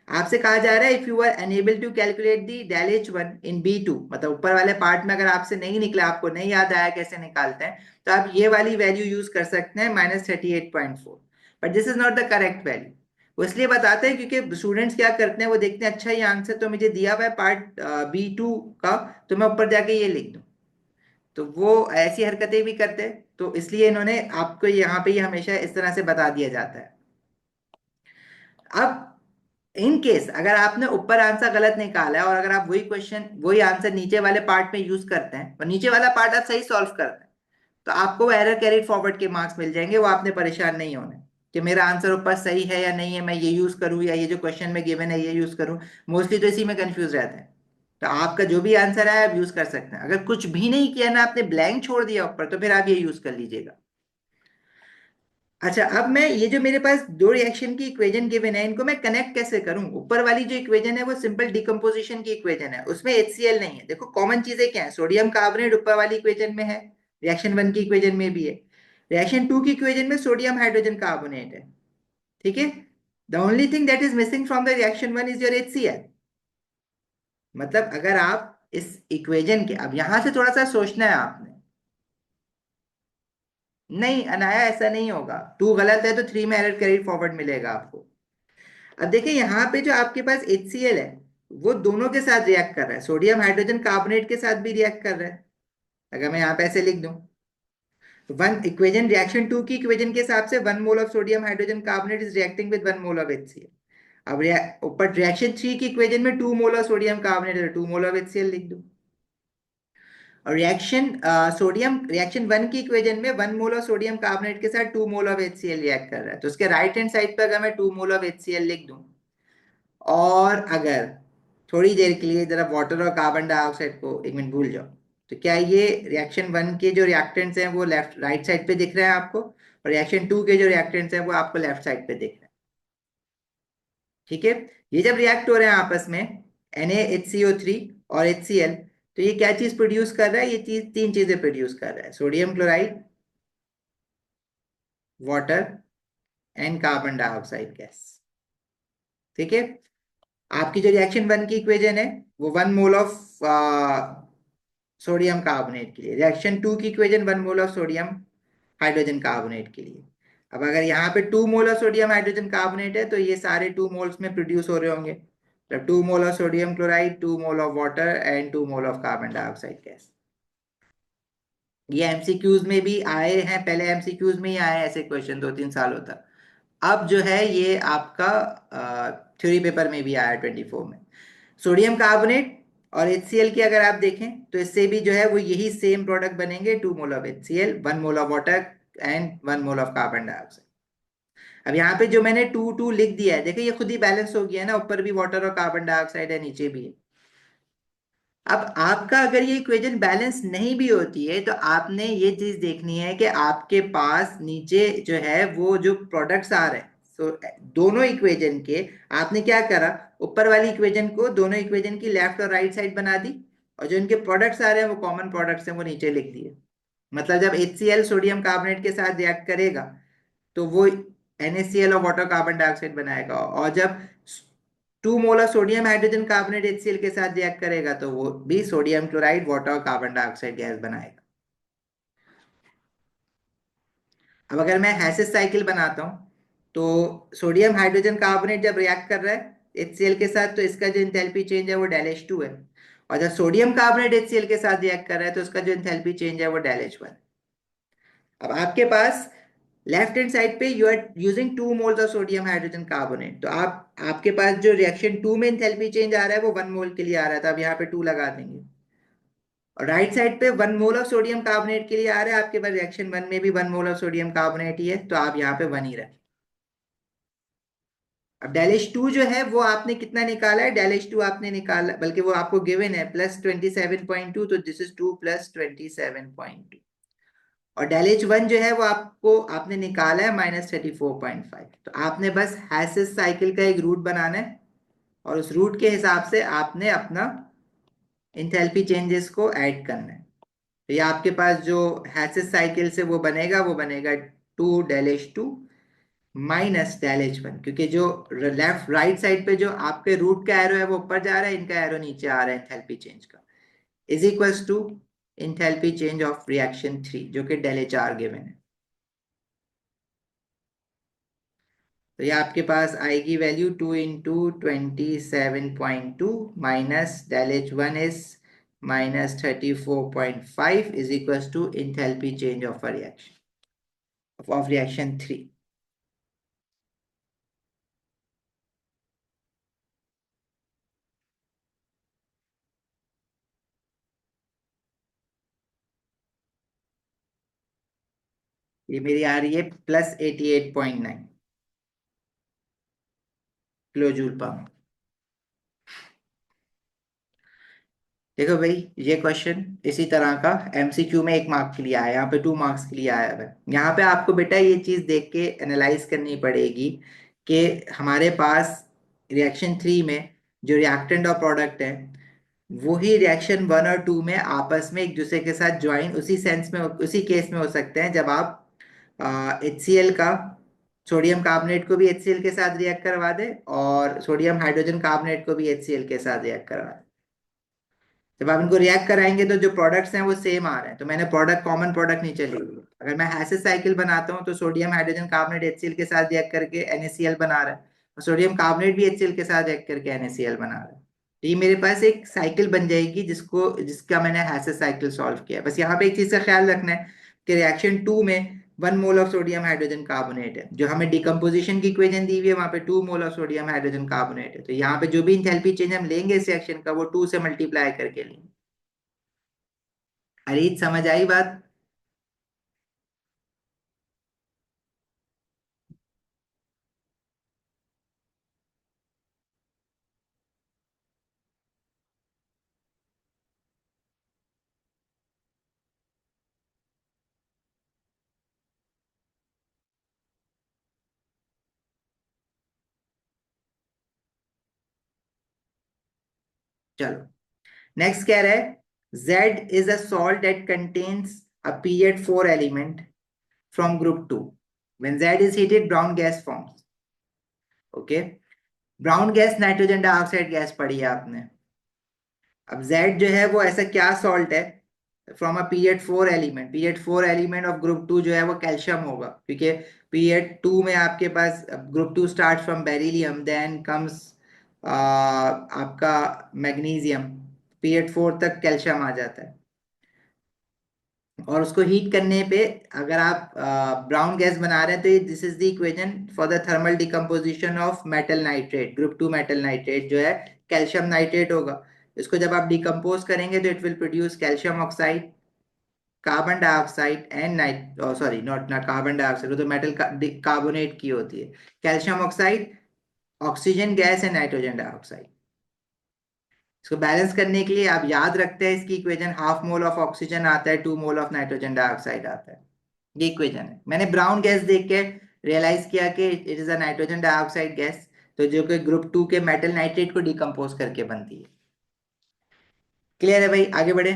आपसे कहा जा रहा है if you are unable to calculate the del H one in B two, मतलब ऊपर वाले पार्ट में अगर आपसे नहीं निकला, आपको नहीं याद आया कैसे निकालते हैं, तो आप ये वाली वैल्यू यूज कर सकते हैं -38.4। But this is not the correct value. वो इसलिए बताते हैं क्योंकि स्टूडेंट्स क्या करते हैं, वो देखते हैं अच्छा ये आंसर तो मुझे दिया हुआ है पार्ट बी टू का, तो मैं ऊपर जाके ये लिख दूं। तो वो ऐसी हरकतें भी करते हैं, तो इसलिए इन्होंने आपको यहाँ पे ये हमेशा इस तरह से बता दिया जाता है। अब इन केस अगर आपने ऊपर आंसर गलत निकाला है और अगर आप वही क्वेश्चन वही आंसर नीचे वाले पार्ट में यूज करते हैं और नीचे वाला पार्ट आप सही सॉल्व करते हैं, तो आपको एरर कैरिड फॉरवर्ड के मार्क्स मिल जाएंगे। वो आपने परेशान नहीं होना कि मेरा आंसर ऊपर सही है या नहीं है, मैं ये यूज करूं या ये जो क्वेश्चन में गिवन है ये यूज करूं। मोस्टली तो इसी में कंफ्यूज रहते हैं। तो आपका जो भी आंसर है आप यूज कर सकते हैं। अगर कुछ भी नहीं किया ना, आपने ब्लैंक छोड़ दिया ऊपर, तो फिर आप ये यूज कर लीजिएगा। अच्छा, अब मैं ये जो मेरे पास दो रिएक्शन की इक्वेशन गिवन है, इनको मैं कनेक्ट कैसे करूं? ऊपर वाली जो इक्वेशन है वो सिंपल डिकम्पोजिशन की इक्वेशन है, उसमें HCl नहीं है। देखो कॉमन चीजें क्या है, सोडियम कार्बोनेट ऊपर वाली इक्वेशन में है, रिएक्शन वन की इक्वेशन में भी है। रिएक्शन टू की इक्वेशन में सोडियम हाइड्रोजन कार्बोनेट है। ठीक है। The only thing that is missing from the reaction one is your HCl। मतलब अगर आप इस इक्वेशन के, अब यहां से थोड़ा सा सोचना है आपने। नहीं अनाया, ऐसा नहीं होगा। टू गलत है तो थ्री में एरर कैरी फॉरवर्ड मिलेगा आपको। अब देखिए यहाँ पे जो आपके पास HCl है, वो दोनों के साथ रिएक्ट कर रहा है, सोडियम हाइड्रोजन कार्बोनेट के साथ भी रिएक्ट कर रहा है। अगर मैं यहाँ पे ऐसे लिख दूं, तो वन इक्वेशन रिएक्शन टू की इक्वेशन के हिसाब से 1 मोल of sodium hydrogen carbonate is reacting with 1 mole of HCl। अब ऊपर रिएक्शन थ्री की इक्वेशन में 2 मोल ऑफ सोडियम कार्बोनेट है, 2 मोल ऑफ HCl लिख दूं। और रिएक्शन सोडियम रिएक्शन वन की इक्वेशन में 1 मोल ऑफ सोडियम कार्बोनेट के साथ 2 मोल ऑफ HCl रिएक्ट कर रहा है, तो उसके राइट हैंड साइड पे अगर मैं 2 मोल ऑफ HCl लिख दूं, और अगर थोड़ी देर के लिए जरा वाटर और कार्बन डाइऑक्साइड को एक मिनट भूल जाओ, तो क्या ये रिएक्शन वन के जो रिएक्टेंट्स हैं वो लेफ्ट राइट साइड पे दिख रहे हैं आपको, और रिएक्शन टू के जो रिएक्टेंट्स हैं वो आपको लेफ्ट साइड पे दिख रहे हैं? ठीक है। ये जब रिएक्ट हो रहे हैं आपस में, NaHCO3 और HCl, तो ये क्या चीज प्रोड्यूस कर रहा है? ये चीज तीन चीजें प्रोड्यूस कर रहा है, sodium chloride, water and carbon dioxide gas. ठीक है। आपकी जो रिएक्शन वन की इक्वेशन है वो 1 मोल ऑफ सोडियम कार्बोनेट के लिए, रिएक्शन टू की equation 1 mole of sodium hydrogen carbonate के लिए। अब अगर यहाँ पे 2 मोल ऑफ सोडियम हाइड्रोजन कार्बोनेट है, तो ये सारे 2 मोल्स में प्रोड्यूस हो रहे होंगे, मतलब 2 मोल of sodium chloride, 2 mole of water and 2 mole of carbon dioxide gas. ये एमसीक्यूज में भी आए हैं, पहले एमसीक्यूज में ही आए हैं ऐसे क्वेश्चन 2-3 साल होता। अब जो है ये आपका थ्योरी पेपर में भी आया 24 में। सोडियम कार्बोनेट और HCl की अगर आप देखें, तो इससे भी जो है वो यही सेम प्रोडक्ट बनेंगे, 2 mole of HCl, 1 mole of water and 1 mole of carbon dioxide. अब यहाँ पे जो मैंने 2 2 लिख दिया है, देखिए ये खुद ही बैलेंस हो गया है ना, ऊपर भी वाटर और कार्बन डाइऑक्साइड है, नीचे भी है। अब आपका अगर ये इक्वेशन बैलेंस नहीं भी होती है, तो आपने ये चीज देखनी है कि आपके पास नीचे जो है वो जो प्रोडक्ट्स आ रहे हैं, सो दोनों इक्वेशन के आपने क्या करा, ऊपर वाली इक्वेशन को दोनों इक्वेशन की लेफ्ट और राइट साइड बना दी, और जो इनके प्रोडक्ट्स आ रहे हैं वो कॉमन प्रोडक्ट्स हैं वो नीचे लिख दिए। मतलब जब HCl सोडियम कार्बोनेट के साथ रिएक्ट करेगा, तो वो NaCl और वाटर कार्बन डाइऑक्साइड बनाएगा, और जब 2 मोल of sodium hydrogen carbonate HCl के साथ रिएक्ट करेगा, तो वो भी सोडियम क्लोराइड वाटर और कार्बन डाइऑक्साइड गैस बनाएगा। अब अगर मैं हैसेस साइकिल बनाता हूं, तो सोडियम हाइड्रोजन कार्बोनेट जब रिएक्ट कर रहा है HCl के साथ, तो इसका जो इंथैल्पी चेंज है वो डेल H2 है, और जब सोडियम कार्बोनेट HCl के साथ रिएक्ट कर रहा है, तो उसका जो इंथैल्पी चेंज है वो डेल H1। अब आपके पास लेफ्ट हैंड साइड पे you are using 2 moles of sodium hydrogen carbonate, तो आप आपके पास जो रिएक्शन टू में इंथैल्पी चेंज आ रहा है वो 1 मोल के लिए आ रहा था, अब यहाँ पे 2 लगा देंगे। और राइट साइड पे 1 मोल ऑफ सोडियम कार्बोनेट के लिए आ रहा है, आपके पास रिएक्शन वन में भी 1 मोल ऑफ सोडियम कार्बोनेट ही है, तो आप यहाँ पे वन ही रखें। अब डेल एच टू जो है वो आपने कितना निकाला है, डेल एच टू आपने निकाला, बल्कि वो आपको गिवन है +27.2, तो दिस इज 2 +27.2। और डेल एच वन जो है वो आपको आपने निकाला है -34.5। तो आपने बस हैसेस साइकिल का एक रूट बनाना है, और उस रूट के हिसाब से आपने अपना इंथैल्पी चेंजेस को ऐड करना है। तो ये आपके पास जो हैसेस साइकिल से वो बनेगा 2 ΔH2 -ΔH1, क्योंकि जो लेफ्ट राइट साइड पे जो आपके रूट का एरो है वो ऊपर जा रहा है, इनका एरो नीचे आ रहा है इंथैल्पी चेंज का, is equals to enthalpy change of reaction 3, जो कि ΔHR गिवन है। तो ये आपके पास आएगी value 2 × 27.2 -ΔH1 is -34.5 is equals to enthalpy change of reaction 3। ये मेरी आ रही है +88.9 किलो जूल पर। देखो भाई, ये क्वेश्चन इसी तरह का एमसीक्यू में 1 मार्क के लिए आया है, यहाँ पे 2 मार्क्स के लिए आया है। यहाँ पे आपको बेटा ये चीज देख के एनालाइज करनी पड़ेगी कि हमारे पास रिएक्शन 3 में जो रिएक्टेंट और प्रोडक्ट है, वही रिएक्शन 1 और 2 में आपस में एक दूसरे के साथ ज्वाइन उसी सेंस में, उसी केस में हो सकते हैं जब आप HCl का, सोडियम कार्बोनेट को भी HCl के साथ रिएक्ट करवा दे, और सोडियम हाइड्रोजन कार्बोनेट को भी HCl के साथ रिएक्ट करवा दे। जब आप इनको रिएक्ट कराएंगे तो जो प्रोडक्ट्स हैं वो सेम आ रहे हैं, तो मैंने प्रोडक्ट, कॉमन प्रोडक्ट नहीं चलेगी। अगर मैं हैसेस साइकिल बनाता हूँ तो सोडियम हाइड्रोजन कार्बोनेट HCl के साथ रिएक्ट करके NaCl बना रहा है, और सोडियम कार्बोनेट भी HCl के साथ रिएक्ट करके NaCl बना रहा है। तो ये मेरे पास एक साइकिल बन जाएगी जिसका मैंने हैसेस साइकिल सॉल्व किया है। बस यहाँ पे एक चीज का ख्याल रखना है कि रिएक्शन 2 में 1 मोल ऑफ सोडियम हाइड्रोजन कार्बोनेट है, जो हमें डिकम्पोजिशन की इक्वेशन दी हुई है वहां पे 2 मोल ऑफ सोडियम हाइड्रोजन कार्बोनेट है। तो यहाँ पे जो भी इंथैल्पी चेंज हम लेंगे इस रिएक्शन का, वो 2 से मल्टीप्लाई करके लेंगे। अरीज समझ आई बात? चलो, नेक्स्ट कह रहा है Z is a salt that contains a pH 4 element from group 2. When Z is heated, brown gas forms. Okay, brown gas nitrogen dioxide gas पढ़ी है आपने। अब Z जो है वो ऐसा क्या सॉल्ट है from a pH 4 element, pH 4 element of group 2 जो है वो कैल्शियम होगा, क्योंकि पीएच 2 में आपके पास group 2 start from beryllium, then comes आपका मैग्नीशियम, पीएच 4 तक कैल्शियम आ जाता है। और उसको हीट करने पे अगर आप ब्राउन गैस बना रहे हैं तो this is the equation for the thermal decomposition of metal nitrate, group 2 metal nitrate जो है कैल्शियम नाइट्रेट होगा। इसको जब आप डिकम्पोज करेंगे तो it will produce calcium oxide, carbon dioxide and night, sorry not ना कार्बन डाइऑक्साइड, वो तो मेटल कार्बोनेट की होती है, calcium oxide, oxygen gas and nitrogen dioxide. इसको बैलेंस करने के लिए आप याद रखते हैं इसकी इक्वेशन, 1/2 मोल ऑफ ऑक्सीजन आता है, 2 मोल ऑफ नाइट्रोजन डाइऑक्साइड आता है। ये इक्वेशन है। मैंने ब्राउन गैस देख के रियलाइज किया कि it is a nitrogen dioxide gas, तो जो कि ग्रुप 2 के मेटल नाइट्रेट को डिकम्पोज करके बनती है। क्लियर है भाई? आगे बढ़े।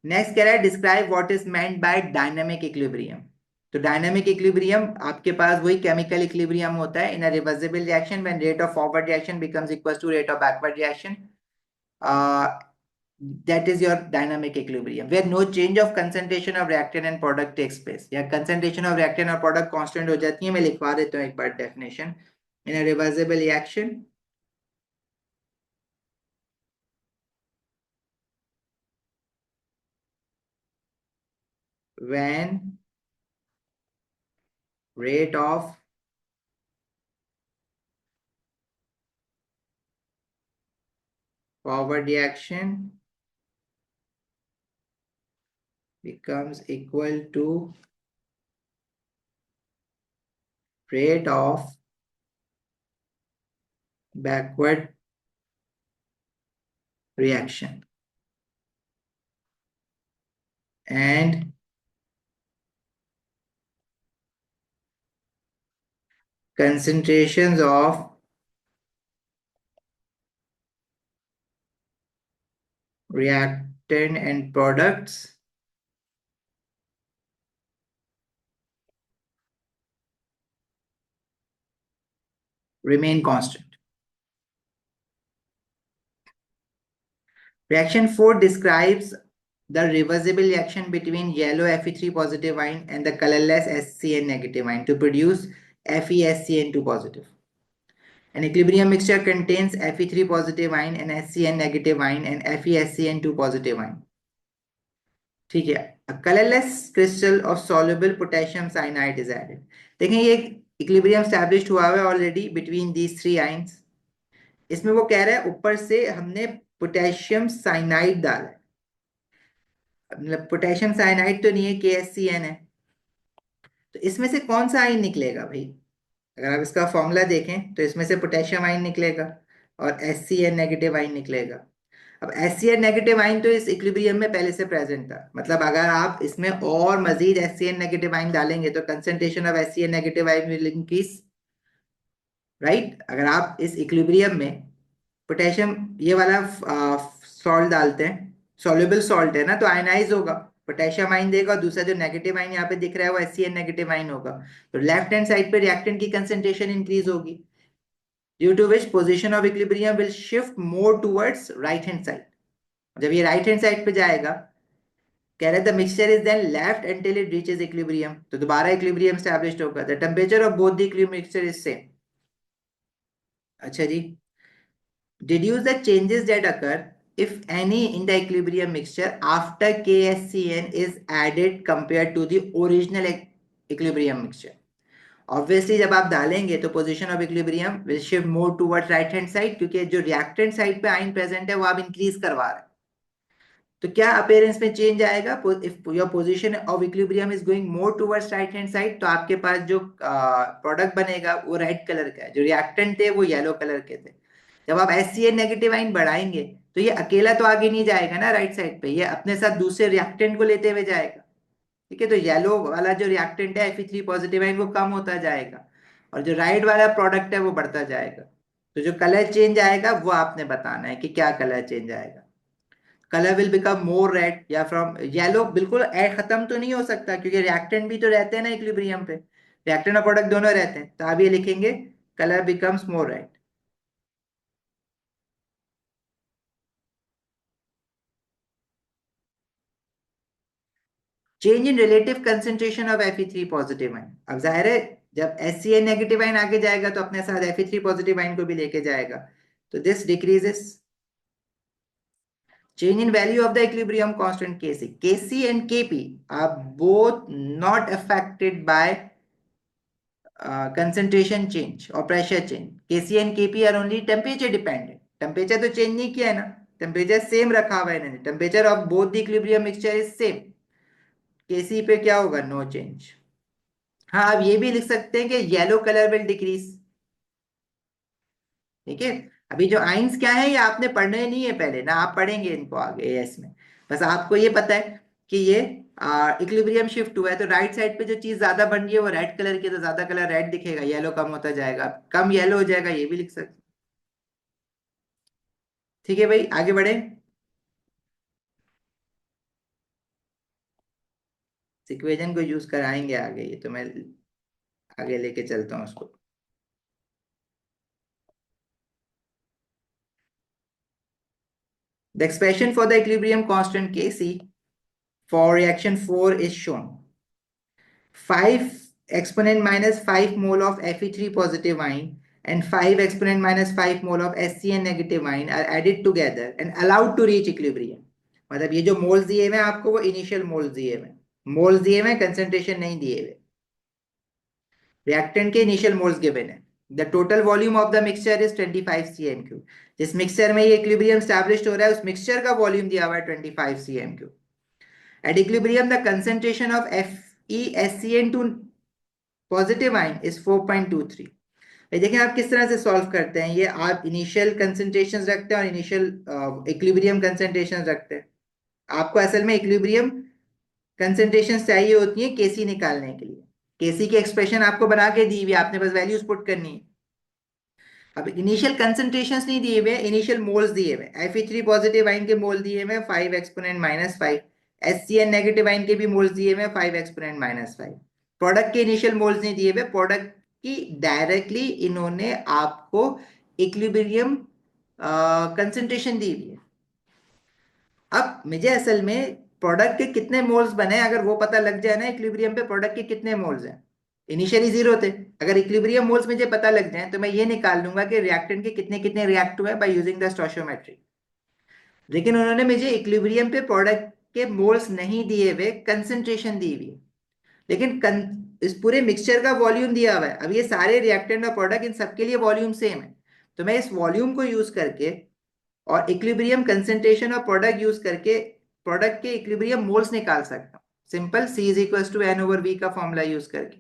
नेक्स्ट कह रहा है describe what is meant by dynamic equilibrium. तो डायनामिक इक्विलिब्रियम आपके पास वही केमिकल इक्विलिब्रियम होता है in a reversible reaction when rate of forward reaction becomes equal to rate of backward reaction. That is your dynamic equilibrium where no change of concentration of reactant and product takes place, या concentration of reactant और product constant हो जाती है। मैं लिखवा देता हूँ एक बार definition in a reversible reaction when rate of forward reaction becomes equal to rate of backward reaction and concentrations of reactant and products remain constant. Reaction 4 describes the reversible reaction between yellow Fe3 positive ion and the colorless SCN negative ion to produce FeSCN2 positive. An equilibrium mixture contains Fe3 positive ion and SCN negative ion and FeSCN2 positive ion. ठीक है. A colorless crystal of soluble potassium cyanide is added. देखें ये equilibrium established हुआ है already between these three ions. इसमें वो कह रहा है ऊपर से हमने पोटेशियम साइनाइड डाला है. मतलब पोटेशियम साइनाइड तो नहीं है, KSCN है. तो इसमें से कौन सा आयन निकलेगा भाई? अगर आप इसका फॉर्मूला देखें तो इसमें से पोटेशियम आयन निकलेगा और SCN नेगेटिव आयन निकलेगा. अब SCN नेगेटिव आयन तो इस इक्विलिब्रियम में पहले से प्रेजेंट था. मतलब अगर आप इसमें और मजीद SCN नेगेटिव आयन डालेंगे तो concentration of SCN negative ion will increase, right. अगर आप इस इक्विलिब्रियम में पोटेशियम ये वाला सॉल्ट डालते हैं, सॉल्युबल सॉल्ट है ना, तो आयनाइज होगा, पोटेशियम आयन देगा और दूसरा जो नेगेटिव आयन यहाँ पे दिख रहा है वो SCN नेगेटिव आयन होगा. तो लेफ्ट हैंड साइड पे रिएक्टेंट की कंसंट्रेशन इंक्रीज होगी, due to which position of equilibrium will shift more towards right hand side. जब ये राइट हैंड साइड पे जाएगा, कह रहे the mixture is then left until it reaches equilibrium, तो दोबारा इक्विलिब्रियम एस्टैब्लिश्ड होगा. The temperature of both the equilibrium mixture is same. अच्छा जी. Deduce the changes that occur, if any, in the equilibrium mixture after KSCN is added compared to the original equilibrium mixture. Obviously जब आप डालेंगे तो position of equilibrium will shift more towards right hand side, क्योंकि जो reactant side पे ion present है वो आप इंक्रीज करवा रहे हैं. तो क्या अपीयरेंस में चेंज आएगा? If your position of equilibrium is going more towards right hand side, तो आपके पास जो प्रोडक्ट बनेगा वो रेड कलर का है, जो रिएक्टेंट थे वो येलो कलर के थे. जब आप SCN नेगेटिव आयन बढ़ाएंगे तो ये अकेला तो आगे नहीं जाएगा ना राइट साइड पे, ये अपने साथ दूसरे रिएक्टेंट को लेते हुए जाएगा. ठीक है. तो येलो वाला जो रिएक्टेंट है Fe3 पॉजिटिव आयन वो कम होता जाएगा और जो राइट वाला प्रोडक्ट है वो बढ़ता जाएगा. तो जो कलर चेंज आएगा वो आपने बताना है कि क्या कलर चेंज आएगा. Colour will become more red या फ्रॉम येलो. बिल्कुल खत्म तो नहीं हो सकता क्योंकि रिएक्टेंट भी तो रहते हैं ना इक्विलिब्रियम पे, रिएक्टेंट और प्रोडक्ट दोनों रहते हैं. तो आप ये लिखेंगे colour becomes more red. Change in relative concentration of Fe3 positive ion. अब जाहिर है जब SCN नेगेटिव आयन आगे जाएगा तो अपने साथ Fe3 पॉजिटिव आयन को भी लेके जाएगा, तो this decreases. Change in value of the equilibrium constant Kc. Kc and Kp are both not affected by concentration change or pressure change. Kc and Kp are only temperature dependent. Temperature तो change नहीं किया है ना, temperature same रखा हुआ है इन्होंने. Temperature of both the equilibrium mixture is same. Kc पे क्या होगा? No change. हाँ, आप ये भी लिख सकते हैं कि येलो कलर विल डिक्रीज. ठीक है. अभी जो आइंस क्या है ये आपने पढ़ने नहीं है पहले ना, आप पढ़ेंगे इनको आगे एएस में. बस आपको ये पता है कि ये इक्विलिब्रियम शिफ्ट हुआ है, तो राइट साइड पे जो चीज ज्यादा बन रही है वो रेड कलर की, तो ज्यादा कलर रेड दिखेगा, येलो कम होता जाएगा, कम येलो हो जाएगा, ये भी लिख सकते. ठीक है भाई, आगे बढ़े. इक्वेशन को यूज कराएंगे आगे, ये तो मैं आगे लेके चलता हूँ उसको. The expression for the equilibrium constant Kc for reaction 4 is shown. 5 exponent minus 5 mole of Fe3 positive ion and 5 exponent minus 5 mole of SCN negative ion are added together and allowed to reach equilibrium. मतलब ये जो moles दिए हुए हैं आपको वो initial moles दिए हुए हैं, मोल्स दिए हुए हैं, कंसेंट्रेशन नहीं दिए हुए. रिएक्टेंट के इनिशियल मोल्स गिवन है. The total volume of the mixture is 25 cm3. जिस मिक्सचर में ये इक्विलिब्रियम स्टैब्लिश्ड हो रहा है उस मिक्सचर का वॉल्यूम दिया हुआ है 25 cm3. At equilibrium, the concentration of FeSCN2 positive ion is 4.23. ये देखिए आप किस तरह से सॉल्व करते हैं। ये आप इनिशियल कंसंट्रेशन रखते हैं और इनिशियल इक्विलिब्रियम कंसंट्रेशन रखते हैं। आपको असल में इक्विलिब्रियम कंसंट्रेशन चाहिए होती है केसी निकालने के लिए। केसी की एक्सप्रेशन आपको बना के दी हुई है, आपने बस वैल्यूज पुट करनी है। अब इनिशियल कंसंट्रेशंस नहीं दिए हुए, इनिशियल मोल्स दिए हुए। Fe3 पॉजिटिव आयन के मोल दिए हुए 5 एक्सपोनेंट -5। HCl नेगेटिव आयन के भी मोल्स दिए हुए 5 एक्सपोनेंट -5। प्रोडक्ट के इनिशियल मोल्स नहीं दिए हुए, प्रोडक्ट की डायरेक्टली इन्होंने आपको इक्विलिब्रियम कंसंट्रेशन दी हुई है। अब मुझे असल में प्रोडक्ट के कितने मोल्स बने अगर वो पता लग जाए ना, इक्विलिब्रियम पे प्रोडक्ट के कितने मोल्स हैं। इनिशियली जीरो थे, अगर इक्विलिब्रियम मोल्स मुझे पता लग जाए तो मैं ये निकाल लूंगा कि रिएक्टेंट के कितने कितने रिएक्ट हुए बाय यूजिंग द स्टोइचियोमेट्री। लेकिन उन्होंने मुझे इक्विलिब्रियम पे प्रोडक्ट के मोल्स नहीं दिए हुए, कंसंट्रेशन दी हुई है। लेकिन इस पूरे मिक्सचर का वॉल्यूम दिया हुआ है। अब ये सारे रिएक्टेंट और प्रोडक्ट इन सबके लिए वॉल्यूम सेम है, तो मैं इस वॉल्यूम को यूज करके और इक्विलिब्रियम कंसंट्रेशन और प्रोडक्ट यूज करके प्रोडक्ट के इक्विलिब्रियम मोल्स निकाल सकता हूँ। Simple, C is equal to N over V का फॉर्मूला यूज करके।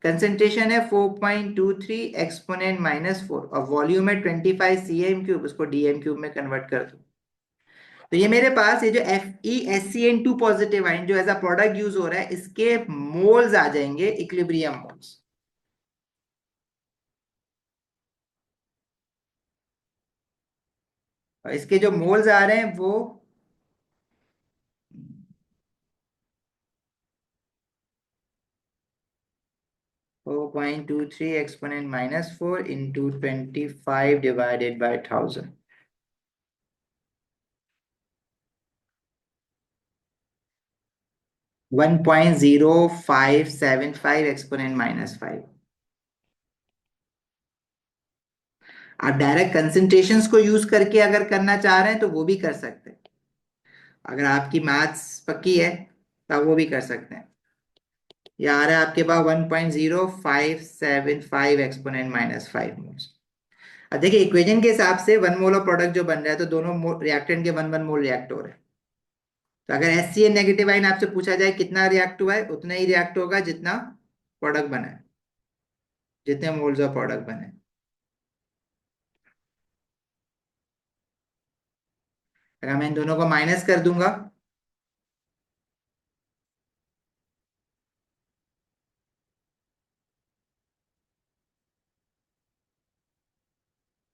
कंसंट्रेशन है 4.23 एक्सपोनेंट -4 और वॉल्यूम है 25 cm3, उसको dm³ में कन्वर्ट कर दो। तो ये मेरे पास ये जो FeSCN2 पॉजिटिव आयन जो एज अ प्रोडक्ट यूज हो रहा है, इसके मोल्स आ जाएंगे इक्विलिब्रियम मोल्स। और इसके जो मोल्स आ रहे हैं वो 4.23 exponent -4 into 25 divided by 1000। 1.0575 exponent -5। आप डायरेक्ट कंसंट्रेशंस को यूज करके अगर करना चाह रहे हैं तो वो भी कर सकते हैं। अगर आपकी मैथ्स पक्की है तो आप वो भी कर सकते हैं। ये आ रहा है आपके पास 1.0575 एक्सपोनेंट -5 मोल्स। अब देखिए इक्वेशन के हिसाब से 1 मोल ऑफ प्रोडक्ट जो बन रहा है तो दोनों रिएक्टेंट के 1 1 मोल रिएक्ट हो रहे हैं। तो अगर HCl नेगेटिव आयन आपसे पूछा जाए कितना रिएक्ट हुआ है, उतना ही रिएक्ट होगा जितना प्रोडक्ट बना है, जितने मोल्स ऑफ प्रोडक्ट बने। अगर मैं इन दोनों को माइनस कर दूंगा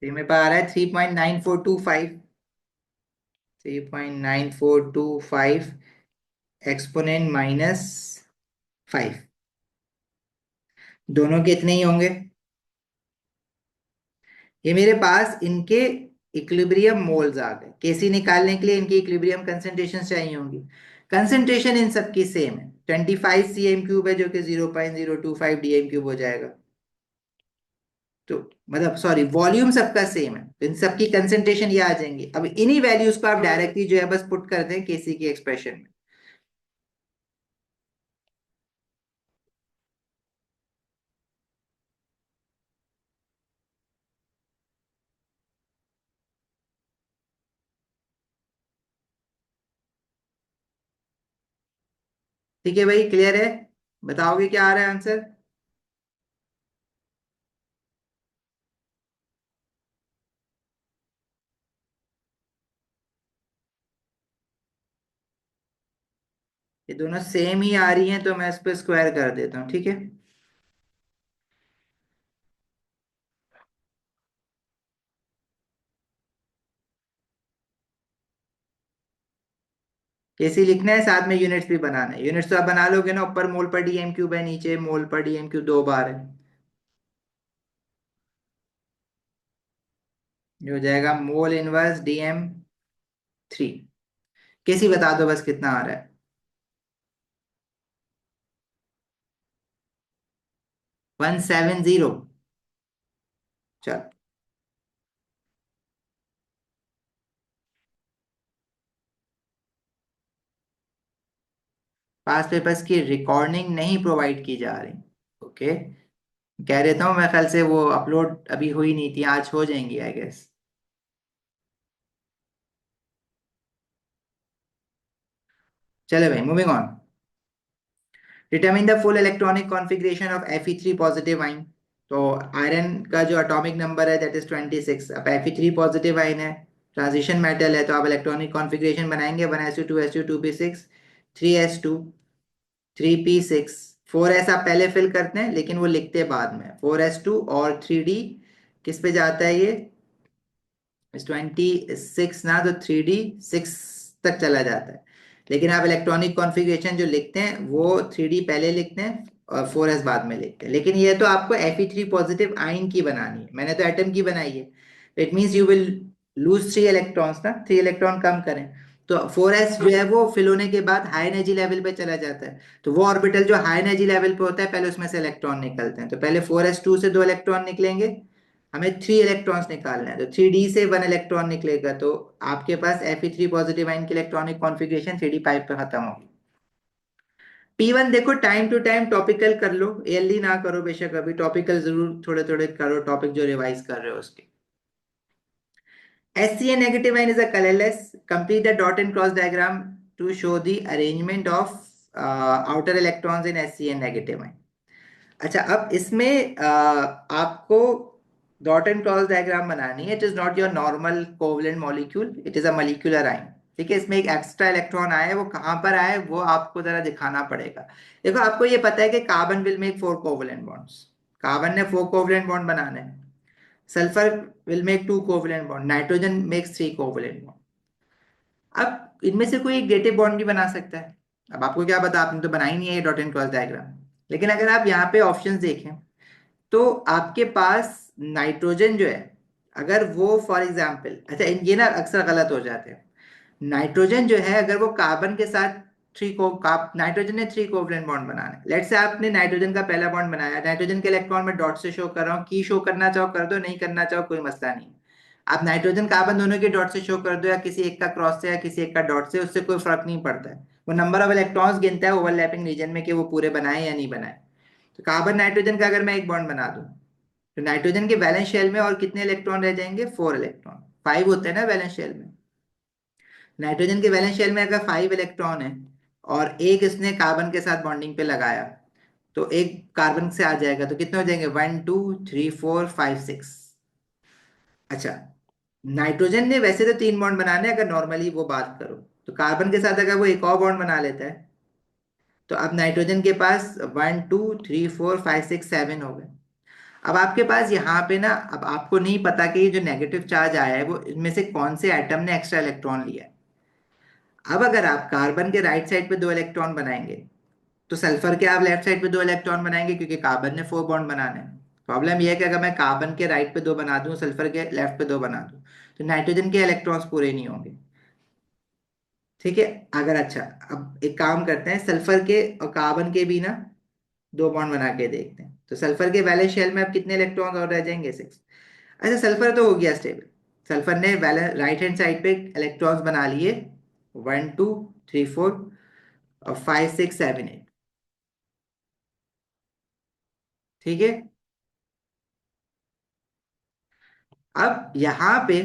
तो ये मेरे पास आ रहा है 3.9425। 3.9425 एक्सपोनेंट -5। दोनों के इतने ही होंगे। ये मेरे पास इनके इक्विलिब्रियम मोल्स आ गए। केसी निकालने के लिए इनकी इक्विलिब्रियम कंसंट्रेशन चाहिए होंगी। कंसंट्रेशन इन सबकी सेम है, 25 cm³ है जो कि 0.025 dm³ हो जाएगा। तो मतलब सॉरी, वॉल्यूम सबका सेम है, तो इन सबकी कंसंट्रेशन ये आ जाएंगी। अब इन्हीं वैल्यूज को आप डायरेक्टली जो है बस पुट कर दें केसी की एक्सप्रेशन में। ठीक है भाई, क्लियर है? बताओगे क्या आ रहा है आंसर? ये दोनों सेम ही आ रही हैं तो मैं इस पे स्क्वायर कर देता हूँ, ठीक है। केसी लिखना है, साथ में यूनिट्स भी बनाना है। यूनिट्स तो आप बना लोगे ना, ऊपर मोल पर dm³ है, नीचे मोल पर dm³ 2 बार है। ये हो जाएगा मोल इनवर्स dm3। केसी बता दो बस कितना आ रहा है। 170। चल, पास पेपर्स की रिकॉर्डिंग नहीं प्रोवाइड की जा रही। ओके, कह देता हूँ, मैं ख्याल से वो अपलोड अभी हुई नहीं थी, आज हो जाएंगी आई गेस। चले भाई, moving on. Determine the full electronic configuration of Fe3 positive ion. तो आयरन का जो एटॉमिक नंबर है दैट इज 26। अब Fe3 पॉजिटिव आयन है, ट्रांजिशन मेटल है, तो आप इलेक्ट्रॉनिक कॉन्फ़िगरेशन बनाएंगे 1s2 2p6 3s2 3p6 4s आप पहले फिल करते हैं लेकिन वो लिखते बाद में 4s2 और 3d किस पे जाता है ये 26 ना, तो 3d6 तक चला जाता है। लेकिन आप इलेक्ट्रॉनिक कॉन्फ़िगरेशन जो लिखते हैं वो 3d पहले लिखते हैं और 4s बाद में लिखते हैं। लेकिन ये तो आपको Fe3 पॉजिटिव आयन की बनानी है, मैंने तो एटम की बनाई है। It means you will lose 3 electrons ना, 3 इलेक्ट्रॉन कम करें। तो 4s जो है वो फिल होने के बाद हाई एनर्जी लेवल पे चला जाता है। तो वो ऑर्बिटल जो हाई एनर्जी लेवल पे होता है पहले उसमें से इलेक्ट्रॉन निकलते हैं। तो पहले 4s2 से 2 इलेक्ट्रॉन निकलेंगे, हमें 3 इलेक्ट्रॉन्स निकालना है, तो 3d से 1 इलेक्ट्रॉन निकलेगा। तो आपके पास Fe3 पॉजिटिव आयन की इलेक्ट्रॉनिक कॉन्फ़िगरेशन 3d5 पे खत्म होगी। P1 देखो टाइम टू टाइम टॉपिकल कर लो, ईयरली ना करो बेशक, अभी टॉपिकल जरूर थोड़े थोड़े करो, टॉपिक जो रिवाइज कर रहे हो उसके। HCl negative ion is a colorless. Complete the dot and cross diagram to show the arrangement of outer electrons in HCl negative ion. अच्छा, अब इसमें आपको डॉट एंड क्रॉस डायग्राम बनानी है। It is not your normal covalent molecule, it is a molecular ion. ठीक है, इसमें एक एक्स्ट्रा इलेक्ट्रॉन आया है, वो कहाँ पर आया है वो आपको जरा दिखाना पड़ेगा। देखो, आपको ये पता है कि carbon will make 4 covalent bonds, carbon ने 4 कोवलेंट बॉन्ड बनाने हैं। Sulphur will make 2 covalent bond, nitrogen makes 3 covalent bond. अब इनमें से कोई एक गेटिव बॉन्ड भी बना सकता है। अब आपको क्या पता, आपने तो बनाई नहीं है डॉट एंड क्रॉस डायग्राम। लेकिन अगर आप यहाँ पे ऑप्शंस देखें तो आपके पास नाइट्रोजन जो है, अगर वो फॉर एग्जाम्पल, अच्छा ये ना अक्सर गलत हो जाते हैं। नाइट्रोजन जो है अगर वो कार्बन के साथ नाइट्रोजन ने 3 कोवलेंट बॉन्ड बनाने, लेट्स से आपने नाइट्रोजन का पहला बॉन्ड बनाया, नाइट्रोजन के इलेक्ट्रॉन में डॉट से शो कर रहा हूँ, की शो करना चाहो कर दो, नहीं करना चाहो कोई मसला नहीं। आप नाइट्रोजन कार्बन दोनों के डॉट से शो कर दो, या किसी एक का क्रॉस से या किसी एक का डॉट से, उससे कोई फर्क नहीं पड़ता है। वो नंबर ऑफ इलेक्ट्रॉन्स गिनता है ओवरलैपिंग रीजन में कि वो पूरे बनाए या नहीं बनाए। तो कार्बन नाइट्रोजन का अगर मैं एक बॉन्ड बना दूं, तो नाइट्रोजन के वैलेंस शेल में और कितने इलेक्ट्रॉन रह जाएंगे, 4 इलेक्ट्रॉन। 5 होते हैं ना वैलेंस शेल में। नाइट्रोजन के वैलेंस शेल में अगर 5 इलेक्ट्रॉन है और एक इसने कार्बन के साथ बॉन्डिंग पे लगाया, तो एक कार्बन से आ जाएगा, तो कितने हो जाएंगे, 1 2 3 4 5 6। अच्छा, नाइट्रोजन ने वैसे तो 3 बॉन्ड बनाने हैं, अगर नॉर्मली वो बात करो, तो कार्बन के साथ अगर वो एक और बॉन्ड बना लेता है, तो अब नाइट्रोजन के पास 1 2 3 4 5 6 7 हो गए। अब आपके पास यहाँ पे ना, अब आपको नहीं पता कि ये जो नेगेटिव चार्ज आया है वो इनमें से कौन से एटम ने एक्स्ट्रा इलेक्ट्रॉन लिया है। अब अगर आप कार्बन के राइट साइड पे 2 इलेक्ट्रॉन बनाएंगे, तो सल्फर के आप लेफ्ट साइड पे 2 इलेक्ट्रॉन बनाएंगे, क्योंकि कार्बन ने 4 बॉन्ड बनाने हैं। प्रॉब्लम यह है कि अगर मैं कार्बन के राइट पे 2 बना दूं, सल्फर के लेफ्ट पे 2 बना दूं, तो नाइट्रोजन के इलेक्ट्रॉन्स पूरे नहीं होंगे। ठीक है, अगर अच्छा, अब एक काम करते हैं, सल्फर के और कार्बन के भी ना 2 बॉन्ड बना के देखते हैं। तो सल्फर के वैलेंस शेल में अब कितने इलेक्ट्रॉन और रह जाएंगे, 6। अच्छा, सल्फर तो हो गया स्टेबल। सल्फर ने राइट हैंड साइड पे इलेक्ट्रॉन्स बना लिए 1 2 3 4 और 5 6 7 8। ठीक है, अब यहाँ पे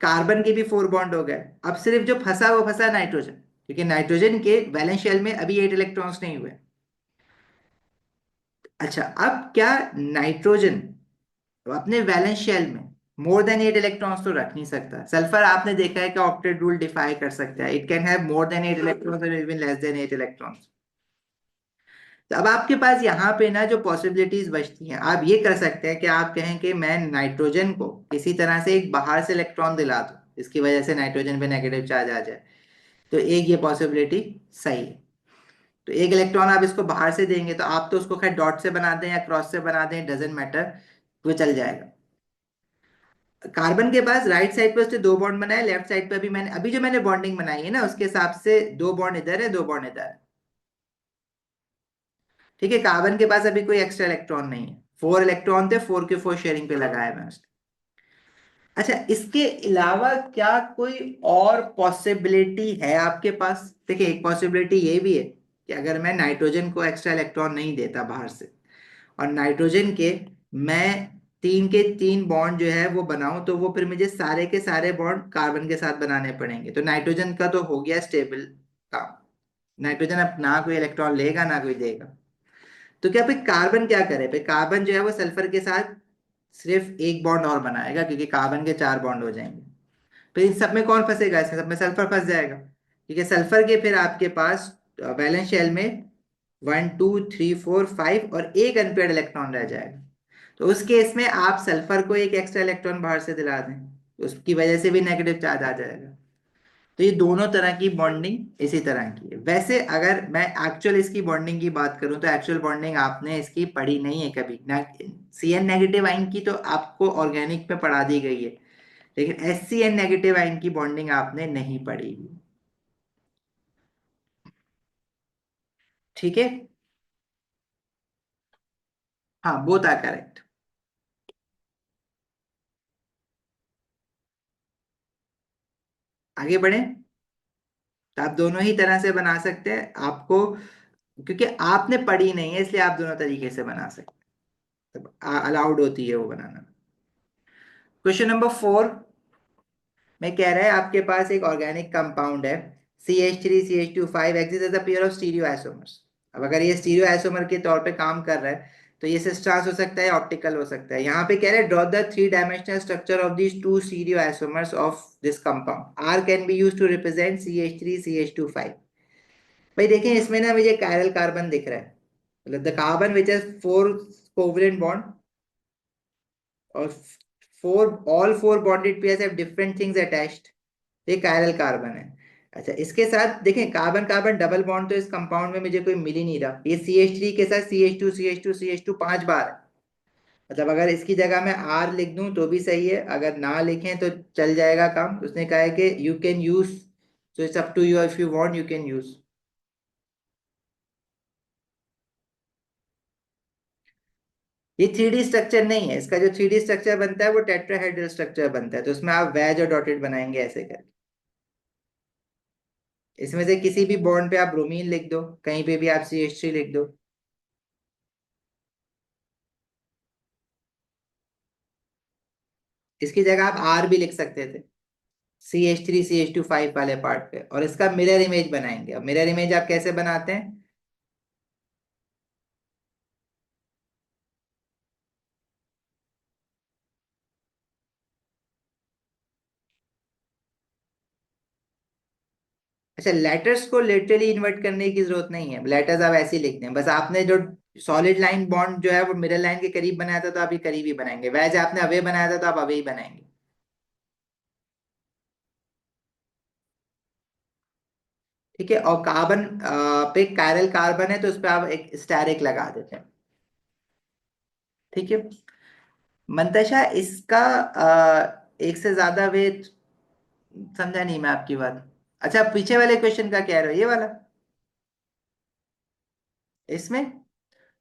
कार्बन के भी 4 बॉन्ड हो गए। अब सिर्फ जो फंसा वो फंसा नाइट्रोजन, क्योंकि नाइट्रोजन के वैलेंस शेल में अभी 8 इलेक्ट्रॉन्स नहीं हुए। अच्छा, अब क्या नाइट्रोजन अपने वैलेंस शेल में मोर देन 8 इलेक्ट्रॉन्स तो रख नहीं सकता। सल्फर आपने देखा है कि ऑक्टेट रूल डिफाई कर सकता है, it can have more than 8 electrons और इवन लेस देन 8 इलेक्ट्रॉन्स। तो अब आपके पास यहाँ पे ना जो पॉसिबिलिटीज बचती हैं, आप ये कर सकते हैं कि आप कहें कि मैं नाइट्रोजन को किसी तरह से एक बाहर से इलेक्ट्रॉन दिला दूं, इसकी वजह से नाइट्रोजन पे नेगेटिव चार्ज आ जाए। तो एक ये पॉसिबिलिटी सही है। तो एक इलेक्ट्रॉन आप इसको बाहर से देंगे, तो आप तो उसको खैर डॉट से बना दें या क्रॉस से बना दें, डजेंट मैटर, वो चल जाएगा। कार्बन के पास राइट साइड पे उसने 2 बॉन्ड बनाए, लेफ्ट साइड पे अभी मैंने अभी जो मैंने बॉन्डिंग बनाई है ना उसके हिसाब से 2 बॉन्ड इधर है, 2 बॉन्ड इधर है। ठीक है, कार्बन के पास अभी कोई एक्स्ट्रा इलेक्ट्रॉन नहीं है, 4 इलेक्ट्रॉन थे, 4 के 4 शेयरिंग पे लगाया मैं उसने। अच्छा, इसके अलावा क्या कोई और पॉसिबिलिटी है आपके पास? देखिए, एक पॉसिबिलिटी ये भी है कि अगर मैं नाइट्रोजन को एक्स्ट्रा इलेक्ट्रॉन नहीं देता बाहर से, और नाइट्रोजन के मैं 3 के 3 बॉन्ड जो है वो बनाऊं, तो वो फिर मुझे सारे के सारे बॉन्ड कार्बन के साथ बनाने पड़ेंगे। तो नाइट्रोजन का तो हो गया स्टेबल काम, नाइट्रोजन अब ना कोई इलेक्ट्रॉन लेगा ना कोई देगा। तो क्या भाई कार्बन क्या करे, भाई कार्बन जो है वो सल्फर के साथ सिर्फ एक बॉन्ड और बनाएगा, क्योंकि कार्बन के 4 बॉन्ड हो जाएंगे। तो इन सब में कौन फंसेगा, इसमें सब में सल्फर फंस जाएगा, क्योंकि सल्फर के फिर आपके पास वैलेंस शेल में 1 2 3 4 5 और एक अनपेयर्ड इलेक्ट्रॉन रह जाएगा। तो उस केस में आप सल्फर को एक एक्स्ट्रा इलेक्ट्रॉन बाहर से दिला दें, तो उसकी वजह से भी नेगेटिव चार्ज आ जाएगा। तो ये दोनों तरह की बॉन्डिंग इसी तरह की है। वैसे अगर मैं एक्चुअल इसकी बॉन्डिंग की बात करूं, तो एक्चुअल बॉन्डिंग आपने इसकी पढ़ी नहीं है कभी ना। CN नेगेटिव आयन की तो आपको ऑर्गेनिक में पढ़ा दी गई है, लेकिन SCN नेगेटिव आयन की बॉन्डिंग आपने नहीं पढ़ी। ठीक है। हाँ, बोथ आर करेक्ट। आगे बढ़े। तो आप दोनों ही तरह से बना सकते हैं आपको, क्योंकि आपने पढ़ी नहीं है इसलिए आप दोनों तरीके से बना सकते हैं, अलाउड होती है वो बनाना। क्वेश्चन नंबर 4 में कह रहा है आपके पास एक ऑर्गेनिक कंपाउंड है, CH3CH2 5 exist as a pair of stereo isomers. अब अगर ये स्टीरियो आइसोमर के तौर पे काम कर रहा है, तो ये सिस ट्रांस हो सकता है, ऑप्टिकल हो सकता है। यहाँ पे कह रहे हैं draw the 3 dimensional structure of these two stereo isomers of this compound, are can be use to represent CH3CH2 5। भाई देखें, इसमें ना मुझे कायरल कार्बन दिख रहा है, मतलब the carbon which has 4 covalent bond और 4 all 4 bonded pairs have different things attached. ये कायरल कार्बन है। अच्छा, इसके साथ देखें कार्बन कार्बन डबल बॉन्ड तो इस कंपाउंड में मुझे कोई मिल ही नहीं रहा। ये CH3 के साथ CH2 5 बार है। मतलब अगर इसकी जगह मैं R लिख दूं तो भी सही है, अगर ना लिखें तो चल जाएगा काम। उसने कहा है कि you can use, so it's up to you, if you want you can use. ये 3D स्ट्रक्चर नहीं है, इसका जो 3D स्ट्रक्चर बनता है वो टेट्राहेड्रल स्ट्रक्चर बनता है, तो उसमें आप वेज और डॉटेड बनाएंगे ऐसे कर। इसमें से किसी भी बॉन्ड पे आप ब्रोमीन लिख दो, कहीं पे भी आप CH3 लिख दो। इसकी जगह आप R भी लिख सकते थे CH3CH2 5 वाले पार्ट पे, और इसका मिरर इमेज बनाएंगे। अब मिरर इमेज आप कैसे बनाते हैं। अच्छा, लेटर्स को लिटरली इन्वर्ट करने की जरूरत नहीं है, लेटर्स आप ऐसे ही लिखते हैं, बस आपने जो सॉलिड लाइन बॉन्ड जो है वो मिरर लाइन के करीब बनाया था तो आप ये करीब ही बनाएंगे, वैज आपने अवे बनाया था तो आप अवे ही बनाएंगे। ठीक है। और कार्बन पे कायरल कार्बन है तो उस पर आप एक स्टेरिक लगा देते हैं। ठीक है। मंतशा इसका एक से ज्यादा वे, समझा नहीं मैं आपकी बात। अच्छा, पीछे वाले क्वेश्चन का कह रहे हो, ये वाला। इसमें,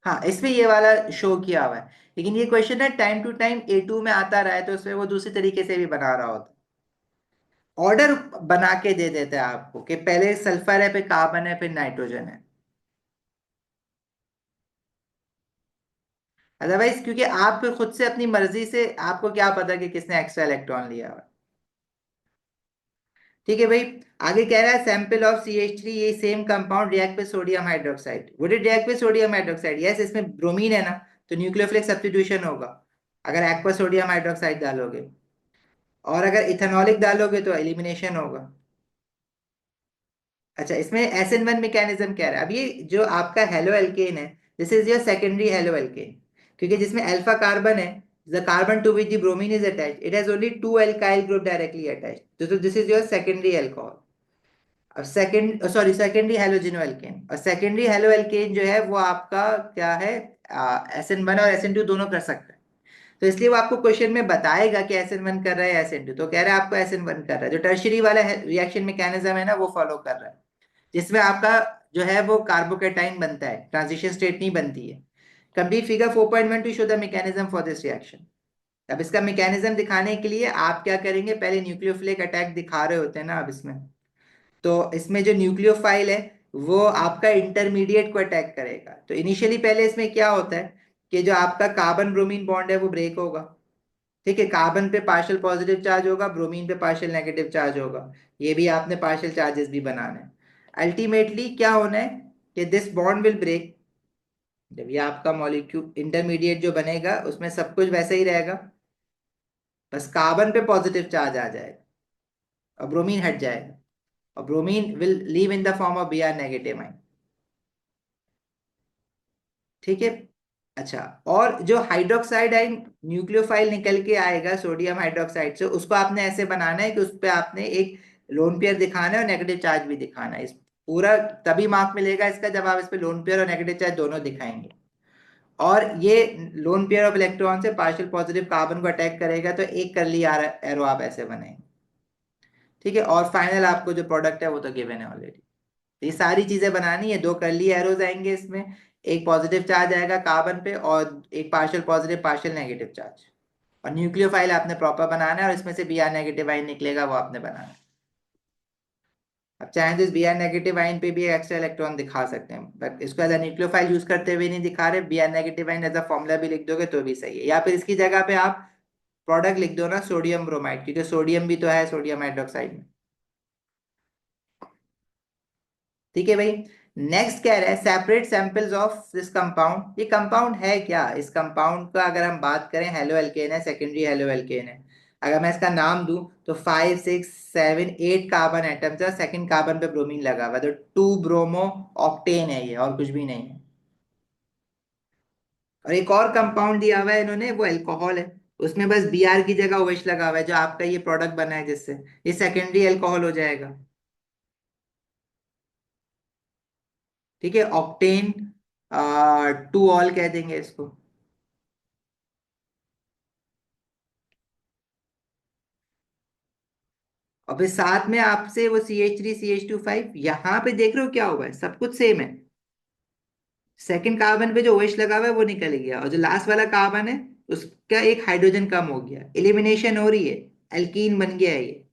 हाँ इसमें ये वाला शो किया हुआ है, लेकिन ये क्वेश्चन है टाइम टू टाइम A2 में आता रहा है, तो उसमें वो दूसरी तरीके से भी बना रहा होता। ऑर्डर बना के दे देता है आपको कि पहले सल्फर है, फिर कार्बन है, फिर नाइट्रोजन है। अदरवाइज क्योंकि आप फिर खुद से अपनी मर्जी से, आपको क्या पता कि किसने एक्स्ट्रा इलेक्ट्रॉन लिया हुआ है। ठीक है भाई। आगे कह रहा है सैंपल ऑफ CH3, ये same compound react with sodium hydroxide, would it react with sodium hydroxide, yes, इसमें ब्रोमीन है ना, तो न्यूक्लियोफिलिक सब्स्टिट्यूशन होगा अगर एक्वा सोडियम हाइड्रोक्साइड डालोगे, और अगर इथेनॉलिक डालोगे तो एलिमिनेशन होगा। अच्छा, इसमें SN1 मैकेनिज्म कह रहा है। अब ये जो आपका हेलो एल्केन है, this is your secondary halo alkene, क्योंकि जिसमें अल्फा कार्बन है, the carbon to which the bromine is attached, it has only two alkyl group directly attached, so this is your secondary alcohol। अब second sorry secondary halogen alkane, और secondary halo alkane जो है वो आपका क्या है, SN1 और SN2 दोनों कर सकता है। तो इसलिए वो आपको क्वेश्चन में बताएगा कि SN1 कर रहा है SN2, तो कह रहा है आपको SN1 कर रहा है। जो टर्शरी वाला रिएक्शन मैकेनिज्म है ना वो फॉलो कर रहा है, जिसमें आपका जो है वो कार्बोकेटाइन बनता है, ट्रांजिशन स्टेट नहीं बनती है। Complete figure 4.1 to show the mechanism for this reaction. अब इसका मैकेनिज्म दिखाने के लिए आप क्या करेंगे, पहले न्यूक्लियोफिलिक अटैक दिखा रहे होते हैं ना अब इसमें, तो इसमें जो न्यूक्लियोफाइल है वो आपका इंटरमीडिएट को अटैक करेगा। तो इनिशियली पहले इसमें क्या होता है कि जो आपका कार्बन ब्रोमीन बॉन्ड है वो ब्रेक होगा। ठीक है, कार्बन पे पार्शियल पॉजिटिव चार्ज होगा, ब्रोमीन पे पार्शियल नेगेटिव चार्ज होगा। ये भी आपने पार्शियल चार्जेस भी बनाने हैं। अल्टीमेटली क्या होना है कि दिस बॉन्ड विल ब्रेक, जब ये आपका मॉलिक्यूल इंटरमीडिएट जो बनेगा उसमें सब कुछ वैसे ही रहेगा, बस कार्बन पे पॉजिटिव चार्ज आ जाएगा और ब्रोमीन हट जाएगा, और bromine will leave in the form of B R negative ion. ठीक है। अच्छा, और जो हाइड्रोक्साइड आयन न्यूक्लियोफाइल निकल के आएगा सोडियम हाइड्रोक्साइड से, उसको आपने ऐसे बनाना है कि उस पे आपने एक लोन पेयर दिखाना है और नेगेटिव चार्ज भी दिखाना है। इस पूरा तभी मार्क मिलेगा इसका जब आप इस पे लोन पेयर और नेगेटिव चार्ज दोनों दिखाएंगे। और ये लोन पेयर ऑफ इलेक्ट्रॉन से पार्शियल पॉजिटिव कार्बन को अटैक करेगा, तो एक करली एरो आप ऐसे बनेंगे। ठीक है, और फाइनल आपको जो प्रोडक्ट है वो तो गिवन है ऑलरेडी। ये सारी चीजें बनानी है, दो कर्ली एरोज आएंगे इसमें, एक पॉजिटिव चार्ज आएगा कार्बन पे और एक partial positive partial negative charge, और न्यूक्लियोफाइल आपने प्रॉपर बनाना है और इसमें से बी आर नेगेटिव आइन निकलेगा वो आपने बनाना है। अब चाहे तो इस बी आर नेगेटिव आइन पे भी एक्स्ट्रा इलेक्ट्रॉन दिखा सकते हैं, बट इसको एज न्यूक्लियोफाइल यूज करते हुए नहीं दिखा रहे। B R negative ion as a formula भी लिख दोगे तो भी सही है, या फिर इसकी जगह पे आप प्रोडक्ट लिख दो ना सोडियम ब्रोमाइड, क्योंकि सोडियम भी तो है सोडियम हाइड्रोक्साइड में। ठीक है भाई। नेक्स्ट कह रहा है separate samples of this compound. ये कंपाउंड है क्या? इस कंपाउंड का अगर हम बात करें, हेलो एल्केन है, सेकेंडरी हेलो एल्केन है। अगर मैं इसका नाम दूं तो 5 6 7 8 कार्बन एटम्स है, सेकंड कार्बन पे ब्रोमीन लगा हुआ है, तो 2 ब्रोमो ऑक्टेन है ये, और कुछ भी नहीं है। और एक और कंपाउंड दिया हुआ है इन्होंने, वो अल्कोहल है, उसमें बस बी आर की जगह ओएच लगा हुआ है, जो आपका ये प्रोडक्ट बना है जिससे ये सेकेंडरी अल्कोहल हो जाएगा। ठीक है, ऑक्टेन 2 ऑल कह देंगे इसको। और फिर साथ में आपसे वो CH3 CH2 5, यहाँ पे देख रहे हो क्या हुआ है, सब कुछ सेम है। सेकंड कार्बन पे जो OH लगा हुआ है वो निकल गया, और जो लास्ट वाला कार्बन है उसका एक हाइड्रोजन कम हो गया, एलिमिनेशन हो रही है, एल्कीन बन गया है ये।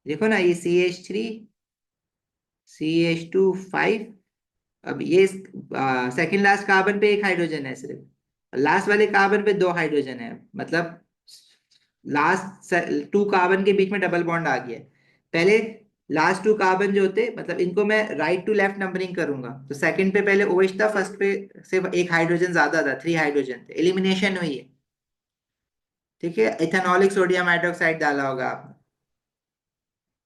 देखो ना, ये CH3 CH2 5। अब ये सेकंड लास्ट कार्बन पे एक हाइड्रोजन है सिर्फ, लास्ट वाले कार्बन पे 2 हाइड्रोजन है, मतलब लास्ट 2 कार्बन के बीच में डबल बॉन्ड आ गया है। पहले लास्ट 2 कार्बन जो होते, मतलब इनको मैं राइट टू लेफ्ट नंबरिंग करूंगा, तो सेकंड पे पहले OH था, फर्स्ट पे सिर्फ एक हाइड्रोजन ज्यादा था, 3 हाइड्रोजन थे, एलिमिनेशन हुई है। ठीक है, इथेनॉलिक सोडियम हाइड्रोक्साइड डाला होगा आपने।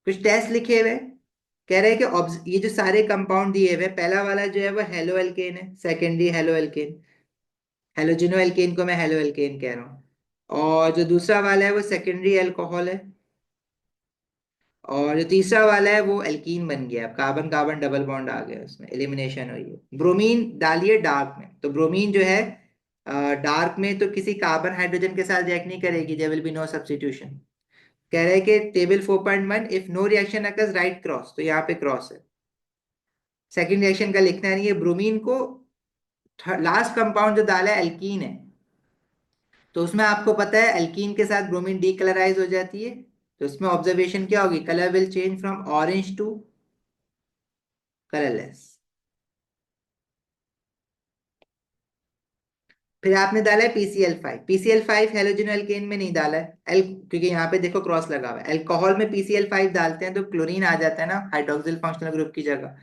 कुछ टेस्ट लिखे हुए कह रहे हैं कि ये जो सारे कंपाउंड दिए हुए, पहला वाला जो है वो हेलो एल्केन है, सेकेंडरी हेलो एल्केन, हेलोजिनो एल्केन को मैं हेलो एल्केन कह रहा हूँ। और जो दूसरा वाला है वो सेकेंडरी अल्कोहल है, और जो तीसरा वाला है वो एल्कीन बन गया, अब कार्बन कार्बन डबल बॉन्ड आ गया, उसमें एलिमिनेशन हुई है। ब्रोमीन डालिए डार्क में, तो ब्रोमीन जो है डार्क में तो किसी कार्बन हाइड्रोजन के साथ रिएक्ट नहीं करेगी, there will be no substitution. कह रहे हैं कि table 4.1, if no reaction occurs right cross, तो यहाँ पे क्रॉस है, सेकंड रिएक्शन का लिखना नहीं है। ब्रोमीन को लास्ट कंपाउंड जो डाला है एल्कीन है, तो उसमें आपको पता है एल्कीन के साथ ब्रोमीन डीकलराइज हो जाती है, तो उसमें ऑब्जर्वेशन क्या होगी, colour will change from orange to colourless. फिर आपने डाला है PCl5। PCl5 हेलोजन एल्केन में नहीं डाला है एल, क्योंकि यहाँ पे देखो क्रॉस लगा हुआ है। अल्कोहल में PCl5 डालते हैं तो क्लोरीन आ जाता है ना हाइड्रोक्सिल फंक्शनल ग्रुप की जगह,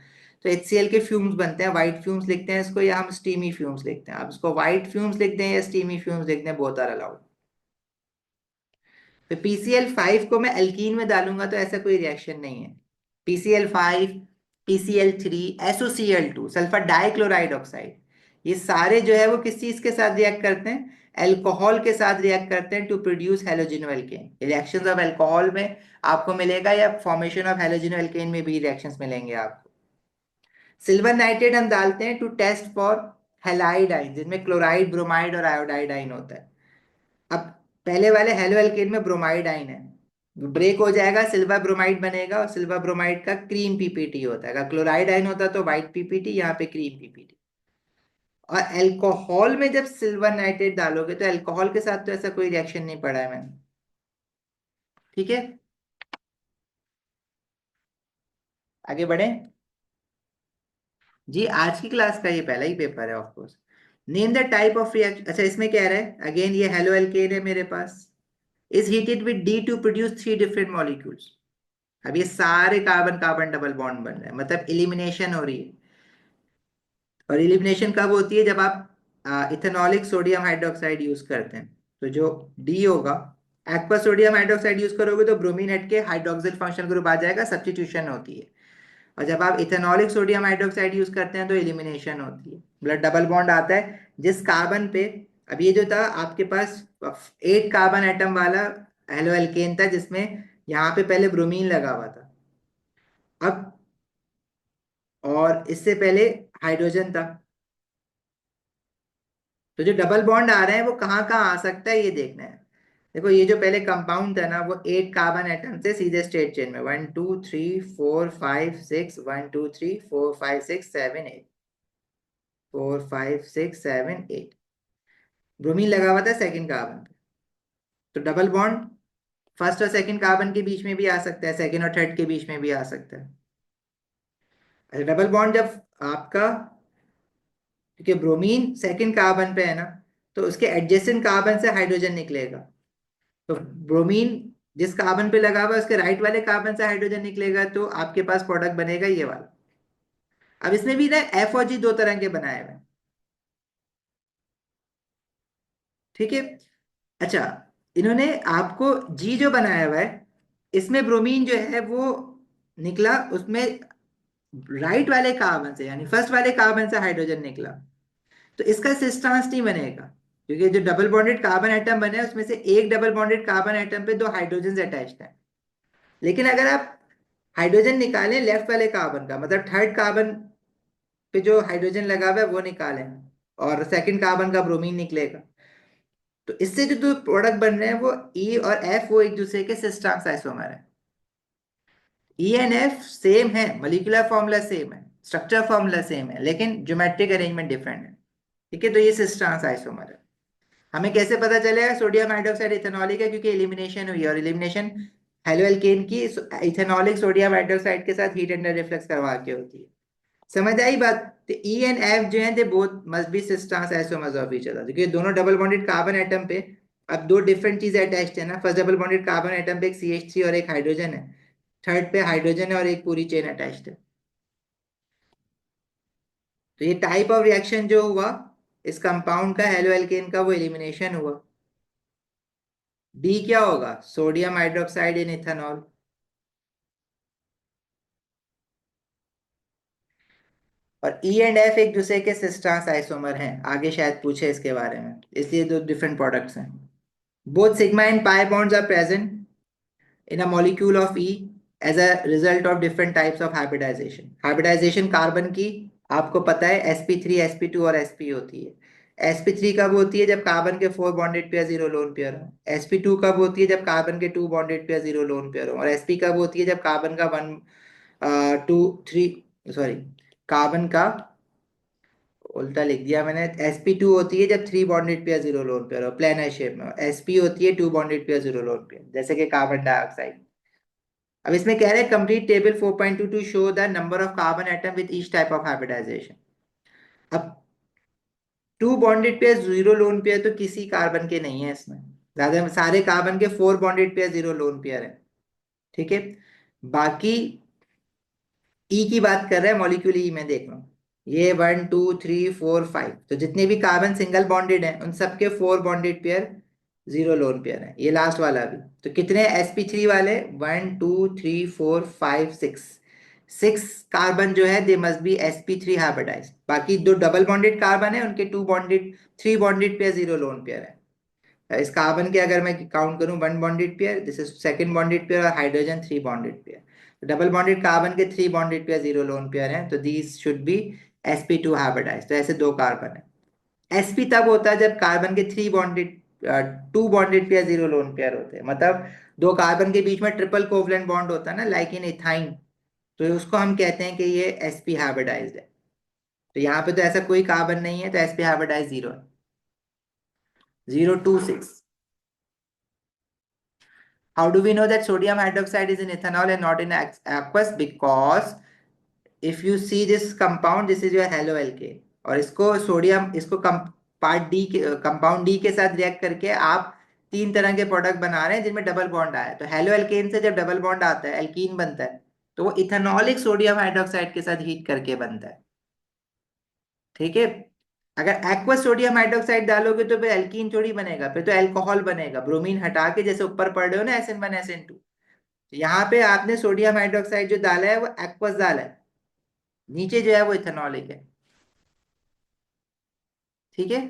तो HCl के फ्यूम्स बनते हैं, व्हाइट फ्यूम्स लिखते हैं इसको, या हम स्टीमी फ्यूम्स लिखते हैं। आप इसको व्हाइट फ्यूम्स लिखते हैं या स्टीमी फ्यूम्स लिखते हैं, बोथ आर अलाउड। तो PCl5 को मैं एल्कीन में डालूंगा तो ऐसा कोई रिएक्शन नहीं है। PCl5, PCl3, SOCl2, sulphur dichloride oxide, ये सारे जो है वो किस चीज के साथ रिएक्ट करते हैं, अल्कोहल के साथ रिएक्ट करते हैं to produce halogenoalkane. Reactions of alcohol में आपको मिलेगा, या फॉर्मेशन ऑफ हेलोजिनो एल्केन में भी रिएक्शंस मिलेंगे आपको। सिल्वर नाइट्रेट हम डालते हैं टू टेस्ट फॉर हेलाइड आइन, जिनमें क्लोराइड ब्रोमाइड और आयोडाइड आइन होता है। अब पहले वाले हेलो एल्केन में ब्रोमाइड आइन है, ब्रेक हो जाएगा, सिल्वर ब्रोमाइड बनेगा, और सिल्वर ब्रोमाइड का क्रीम पीपीटी होता है। अगर क्लोराइड आइन होता तो व्हाइट पीपीटी, यहाँ पे क्रीम पीपीटी। और अल्कोहल में जब सिल्वर नाइट्रेट डालोगे तो अल्कोहल के साथ तो ऐसा कोई रिएक्शन नहीं पड़ा है मैंने। ठीक है, आगे बढ़े। जी, आज की क्लास का ये पहला ही पेपर है of course. Name the type of reaction. अच्छा, इसमें क्या रहा है, अगेन ये हेलो एल्केन है मेरे पास, is heated with D to produce 3 different molecules. अब ये सारे कार्बन कार्बन डबल बॉन्ड बन रहे हैं, मतलब इलिमिनेशन हो रही है। और एलिमिनेशन कब होती है? जब आप इथेनॉलिक सोडियम हाइड्रोक्साइड यूज करते हैं। तो जो डी होगा, एक्वा सोडियम हाइड्रोक्साइड यूज करोगे तो ब्रोमीन हट के हाइड्रोक्सिल फंक्शनल ग्रुप आ जाएगा, सब्स्टिट्यूशन होती है। और जब आप इथेनॉलिक सोडियम हाइड्रोक्साइड यूज करते हैं तो एलिमिनेशन होती है, मतलब डबल बॉन्ड आता है जिस कार्बन पे, अब ये जो था आपके पास 8 कार्बन एटम वाला हेलो एल्केन था जिसमें यहाँ पे पहले ब्रोमीन लगा हुआ था। अब और इससे पहले हाइड्रोजन था। तो जो डबल बॉन्ड आ रहे हैं वो कहाँ कहाँ आ सकता है ये देखना है। देखो ये जो पहले कंपाउंड था ना, वो 8 कार्बन एटम से सीधे स्ट्रेट चेन में 1 2 3 4 5 6, 1 2 3 4 5 6 7 8, 4 5 6 7 8 ब्रोमीन लगा हुआ था सेकंड कार्बन पे। तो डबल बॉन्ड फर्स्ट और सेकंड कार्बन के बीच में भी आ सकता है, सेकंड और थर्ड के बीच में भी आ सकता है। डबल बॉन्ड जब आपका, क्योंकि ब्रोमीन सेकंड कार्बन पे है ना, तो उसके एडजेसेंट कार्बन से हाइड्रोजन निकलेगा। तो ब्रोमीन जिस कार्बन पे लगा हुआ है उसके राइट वाले कार्बन से हाइड्रोजन निकलेगा, तो आपके पास प्रोडक्ट बनेगा ये वाला। अब इसमें भी ना एफ और जी दो तरह के बनाए हुए हैं, ठीक है। अच्छा, इन्होंने आपको जी जो बनाया हुआ है, इसमें ब्रोमीन जो है वो निकला उसमें राइट वाले कार्बन से, यानी फर्स्ट वाले कार्बन से हाइड्रोजन निकला। तो इसका सिस्टांस नहीं बनेगा, क्योंकि जो डबल बॉन्डेड कार्बन एटम बने हैं उसमें से एक डबल बॉन्डेड कार्बन एटम पे दो हाइड्रोजन अटैच्ड हैं। लेकिन अगर आप हाइड्रोजन निकालें लेफ्ट वाले कार्बन का, मतलब थर्ड कार्बन पे जो हाइड्रोजन लगा हुआ है वो निकालें, और सेकंड कार्बन का ब्रोमीन निकलेगा, तो इससे जो दो प्रोडक्ट बन रहे हैं वो ई और एफ, वो एक दूसरे के सिस्टर्स आइसोमर है। ई एंड एफ सेम है, मॉलिक्यूलर फॉर्मूला सेम है, स्ट्रक्चर फॉर्मूला सेम है, लेकिन ज्योमेट्रिक अरेंजमेंट डिफरेंट है। ठीक है, तो ये सिस्टर्स आइसोमर है। हमें कैसे पता चलेगा सोडियम हाइड्रोक्साइड इथेनॉलिक है? क्योंकि एलिमिनेशन हुई है, और एलिमिनेशन हेलो एल्केन की इथेनॉलिक सोडियम हाइड्रोक्साइड के साथ हीट एंड रिफ्लेक्स करवा के होती है। समझ आई बात? तो ई एंड एफ जो है they both must be sisters isomers of each other, क्योंकि दोनों डबल बॉन्डेड कार्बन एटम पे अब दो डिफरेंट चीजें अटैच्ड है ना। First double bonded carbon atom पे एक CH3 और एक हाइड्रोजन है, थर्ड पे हाइड्रोजन है और एक पूरी चेन अटैच्ड है। तो ये टाइप ऑफ रिएक्शन जो हुआ इस कंपाउंड का, हेलो एल्केन का, वो एलिमिनेशन हुआ। डी क्या होगा? सोडियम हाइड्रोक्साइड इन इथेनॉल। और ई एंड एफ एक दूसरे के सिस्टर्स आइसोमर हैं, आगे शायद पूछे इसके बारे में, इसलिए दो डिफरेंट प्रोडक्ट्स हैं। Both sigma and pi bonds are present in a molecule of E as a result of different types of hybridization. Hybridization carbon की आपको पता है sp3 sp2 और sp होती है। sp3 कब होती है? जब कार्बन के 4 बॉन्डेड पेयर 0 लोन पेयर हो। sp2 कब होती है? जब कार्बन के 2 बॉन्डेड पेयर 0 लोन पेयर हो। और sp कब होती है? जब कार्बन का 1 2 3, सॉरी, कार्बन का, उल्टा लिख दिया मैंने, sp2 होती है जब 3 बॉन्डेड पेयर 0 लोन पेयर हो, प्लेनर शेप में हो। sp होती है 2 बॉन्डेड पेयर 0 लोन पेयर, जैसे कि कार्बन डाइऑक्साइड। अब इसमें कह रहे हैं complete table 4.2 to show the number of carbon atom with each type of hybridisation. अब 2 बॉन्डेड पेयर 0 लोन पेयर तो किसी कार्बन के नहीं है इसमें, ज्यादा सारे कार्बन के 4 बॉन्डेड पेयर 0 लोन पेयर है। ठीक है, बाकी ई की बात कर रहे हैं, मॉलिक्यूल ई में देख लो, ये 1 2 3 4 5, तो जितने भी कार्बन सिंगल बॉन्डेड हैं उन सबके 4 बॉन्डेड पेयर 0 लोन पेयर है। ये लास्ट वाला भी, तो कितने sp3 वाले? 1 2 3 4 5 6, 6 कार्बन जो है they must be sp3 hybridise. बाकी दो डबल बॉन्डेड कार्बन है उनके 2 bonded 3 bonded pair 0 lone pair है। इस कार्बन के अगर मैं काउंट करूं 1 bonded pair, this is second bonded pair, और hydrogen 3 bonded pair. Double bonded carbon के 3 बॉन्डेड पेयर 0 लोन पेयर हैं, तो these should be sp2 hybridise. तो ऐसे दो कार्बन है। sp तब होता है जब कार्बन के 3 bonded 2 bonded pair 0 lone pair होते हैं, मतलब दो कार्बन के बीच में ट्रिपल कोवलेंट बॉन्ड होता है ना, लाइक इन इथाइन, तो उसको हम कहते हैं कि ये sp हाइब्रिडाइज्ड है। तो यहाँ पे तो ऐसा कोई कार्बन नहीं है, तो sp हाइब्रिडाइज 0 है। 0 2 6। How do we know that sodium hydroxide is in ethanol and not in aqueous? Because if you see this compound, this is your halo alkane, और इसको सोडियम, इसको पार्ट डी के compound D के साथ react करके आप तीन तरह के प्रोडक्ट बना रहे हैं जिनमें डबल बॉन्ड आया है। तो हेलो एल्केन से जब डबल बॉन्ड आता है, एल्कीन बनता है, तो वो इथेनॉलिक सोडियम हाइड्रोक्साइड के साथ हीट करके बनता है। ठीक है। अगर एक्वस सोडियम हाइड्रोक्साइड डालोगे तो फिर एल्कीन थोड़ी बनेगा, फिर तो अल्कोहल बनेगा, ब्रोमीन हटा के, जैसे ऊपर पढ़ रहे हो ना SN1 SN2। यहाँ पे आपने सोडियम हाइड्रोक्साइड जो डाला है वो एक्वस डाला है, नीचे जो है वो इथेनॉलिक है। ठीक है।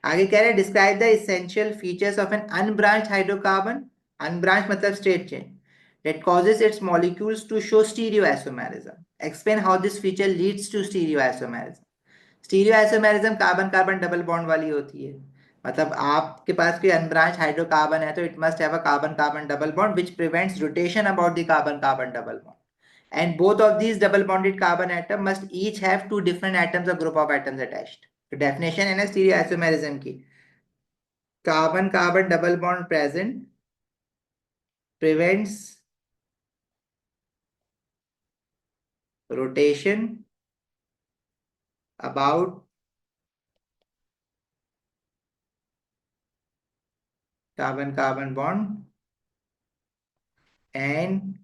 आगे कह रहे हैं describe the essential features of an unbranched hydrocarbon. Unbranch मतलब straight chain that causes its molecules to show stereoisomerism. Explain how this feature leads to stereoisomerism. Stereoisomerism carbon carbon double bond वाली होती है। मतलब आपके पास कोई अनब्रांच हाइड्रोकार्बन है तो it must have a carbon carbon double bond which prevents rotation about the carbon carbon double bond, and both of these double bonded carbon atom must each have two different atoms or group of atoms attached. तो definition है ना स्टीरियोआइसोमेरिज्म की, carbon carbon double bond present prevents rotation about carbon carbon bond, and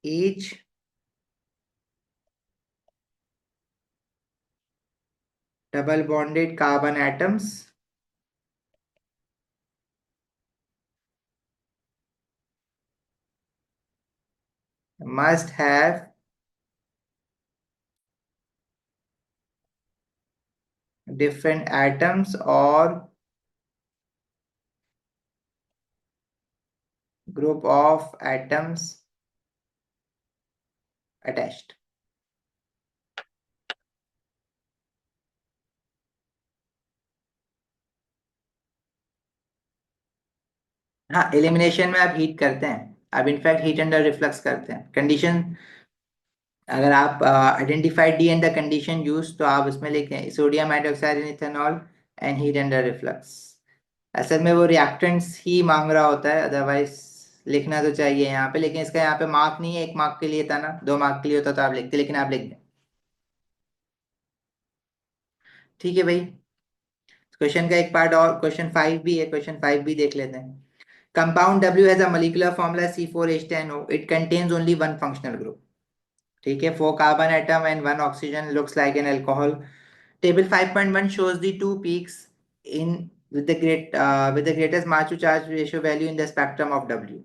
each double bonded carbon atoms must have different atoms or group of atoms attached. हाँ, elimination में आप heat करते हैं, आप इनफैक्ट हीट अंडर रिफ्लक्स करते हैं। Condition, अगर आप identified D and the condition use, तो आप उसमें लिखें sodium hydroxide in ethanol and heat under reflux. असल में वो रिएक्टेंट्स ही मांग रहा होता है, अदरवाइज लिखना तो चाहिए यहाँ पे, लेकिन इसका यहाँ पे मार्क नहीं है, 1 मार्क के लिए था ना, 2 मार्क के लिए होता तो आप लिखते, लेकिन आप लिख दें। ठीक है भाई। क्वेश्चन का एक पार्ट और, क्वेश्चन 5 भी है, क्वेश्चन 5 भी देख लेते हैं। Compound W has a molecular formula C4H10O. It contains only one functional group. ठीक है, 4 carbon atom and 1 oxygen, looks like an alcohol. Table 5.1 shows the two peaks in with the greatest mass to charge ratio value in the spectrum of W.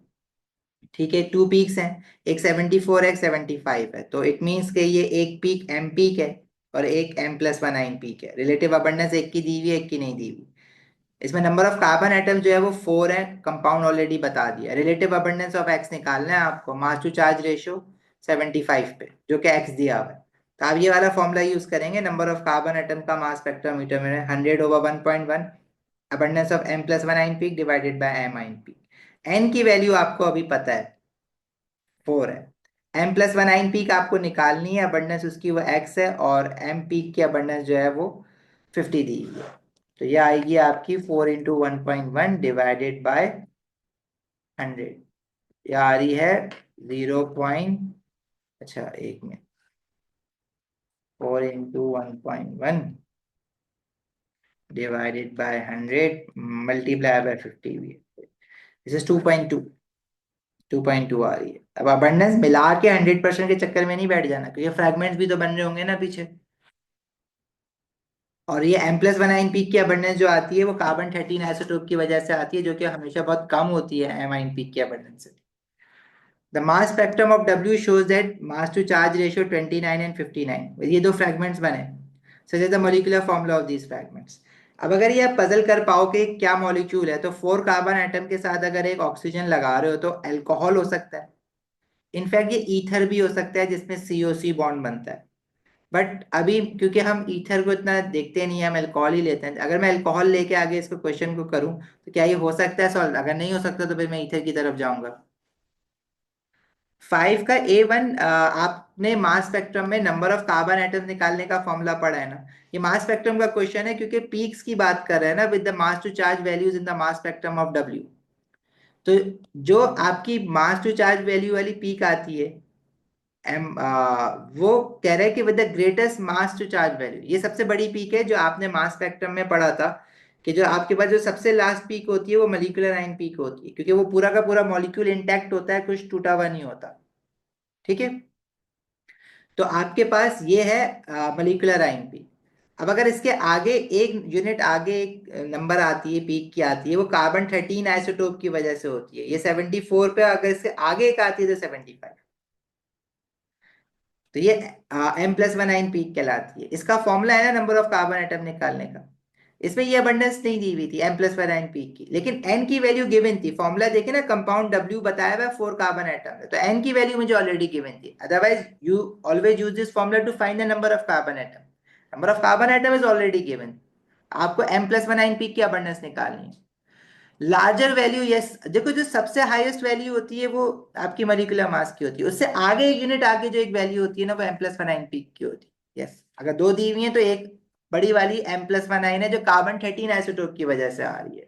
ठीक है, 2 peaks हैं, एक 74 है, एक 75 है, तो इट मीन्स कि ये एक पीक M पीक है और एक M+1 पीक है। रिलेटिव अबंडेंस एक की दी हुई है, एक की नहीं दी हुई। इसमें नंबर ऑफ कार्बन एटम जो है वो 4 है, कंपाउंड ऑलरेडी बता दिया। रिलेटिव अबंडेंस ऑफ एक्स निकालना है आपको, मास टू चार्ज रेशियो 75 पे, जो कि एक्स दिया हुआ है। तो आप ये वाला फॉर्मूला यूज करेंगे, नंबर ऑफ कार्बन एटम का मास स्पेक्ट्रोमीटर में 100/1.1, abundance of M+1 peak divided by M peak. N की वैल्यू आपको अभी पता है 4 है। M+1 पीक आपको निकालनी है, अबंडेंस उसकी वो एक्स है, और M पीक की अबंडेंस जो है वो 50 दी हुई है। तो ये आएगी आपकी 4 × 1.1 डिवाइडेड बाय 100। ये आ रही है 0. अच्छा, एक minute, 4 × 1.1 divided by 100 multiply by 50 भी है, दिस इज 2.2 आ रही है। अब अबंडेंस मिला के 100% के चक्कर में नहीं बैठ जाना, क्योंकि फ्रैगमेंट्स भी तो बन रहे होंगे ना पीछे। और ये M+1 पीक की अबंडेंस जो आती है वो कार्बन 13 आइसोटोप की वजह से आती है, जो कि हमेशा बहुत कम होती है एमाइन पीक की अबंडेंस से। The mass spectrum of W shows that mass to charge ratio 29 and 59, ये दो फ्रैगमेंट्स बने, such as the molecular formula of these fragments। अब अगर ये आप पजल कर पाओ कि क्या मॉलिक्यूल है, तो 4 कार्बन एटम के साथ अगर एक ऑक्सीजन लगा रहे हो तो अल्कोहल हो सकता है, इनफैक्ट ये ईथर भी हो सकता है जिसमें COC बॉन्ड बनता है। बट अभी क्योंकि हम ईथर को इतना देखते नहीं है, हम अल्कोहल ही लेते हैं। अगर मैं अल्कोहल लेके आगे इसको क्वेश्चन को करूं तो क्या ये हो सकता है सॉल्व? अगर नहीं हो सकता तो फिर मैं ईथर की तरफ जाऊंगा। 5 का A1, आपने मास स्पेक्ट्रम में नंबर ऑफ कार्बन एटम्स निकालने का फॉर्मूला पढ़ा है ना। ये मास स्पेक्ट्रम का क्वेश्चन है, क्योंकि पीक्स की बात कर रहे हैं ना, with the mass to charge values in the mass spectrum of W। तो जो आपकी मास टू चार्ज वैल्यू वाली पीक आती है एम, वो कह रहा है कि with the greatest mass to charge value, ये सबसे बड़ी पीक है जो आपने मास स्पेक्ट्रम में पढ़ा था, कि जो आपके पास जो सबसे लास्ट पीक होती है वो मॉलिक्यूलर आयन पीक होती है, क्योंकि वो पूरा का पूरा मॉलिक्यूल इंटैक्ट होता है, कुछ टूटा हुआ नहीं होता। ठीक है। तो आपके पास ये है मॉलिक्यूलर आईएमपी। अब अगर इसके आगे एक यूनिट आगे एक नंबर आती है, पीक की आती है, वो कार्बन 13 आइसोटोप की वजह से होती है। ये 74 पे, अगर इसके आगे एक आती है तो 75। तो ये M+1 पीक कहलाती है। इसका फॉर्मूला है ना नंबर ऑफ कार्बन एटम निकालने का, इसमें ये अबंडेंस नहीं दी हुई थी M+1 पीक की, लेकिन n की वैल्यू गिवन थी। फॉर्मूला देखिए ना, कंपाउंड W बताया हुआ 4 कार्बन एटम है, तो n की वैल्यू मुझे ऑलरेडी गिवन थी। Otherwise you always use this formula to find the number of carbon atom. Number of carbon atom is already given. आपको M+1 पीक की अबंडेंस निकालनी है। लार्जर वैल्यू, यस, देखो जो सबसे हाईएस्ट वैल्यू होती है वो आपकी मॉलिक्यूलर मास की होती है। उससे आगे एक यूनिट आगे जो एक वैल्यू होती है ना, वो M+1 पीक की होती है। यस, अगर दो दी हुई है तो एक बड़ी वाली M+1 है जो कार्बन 13 आइसोटोप की वजह से आ रही है।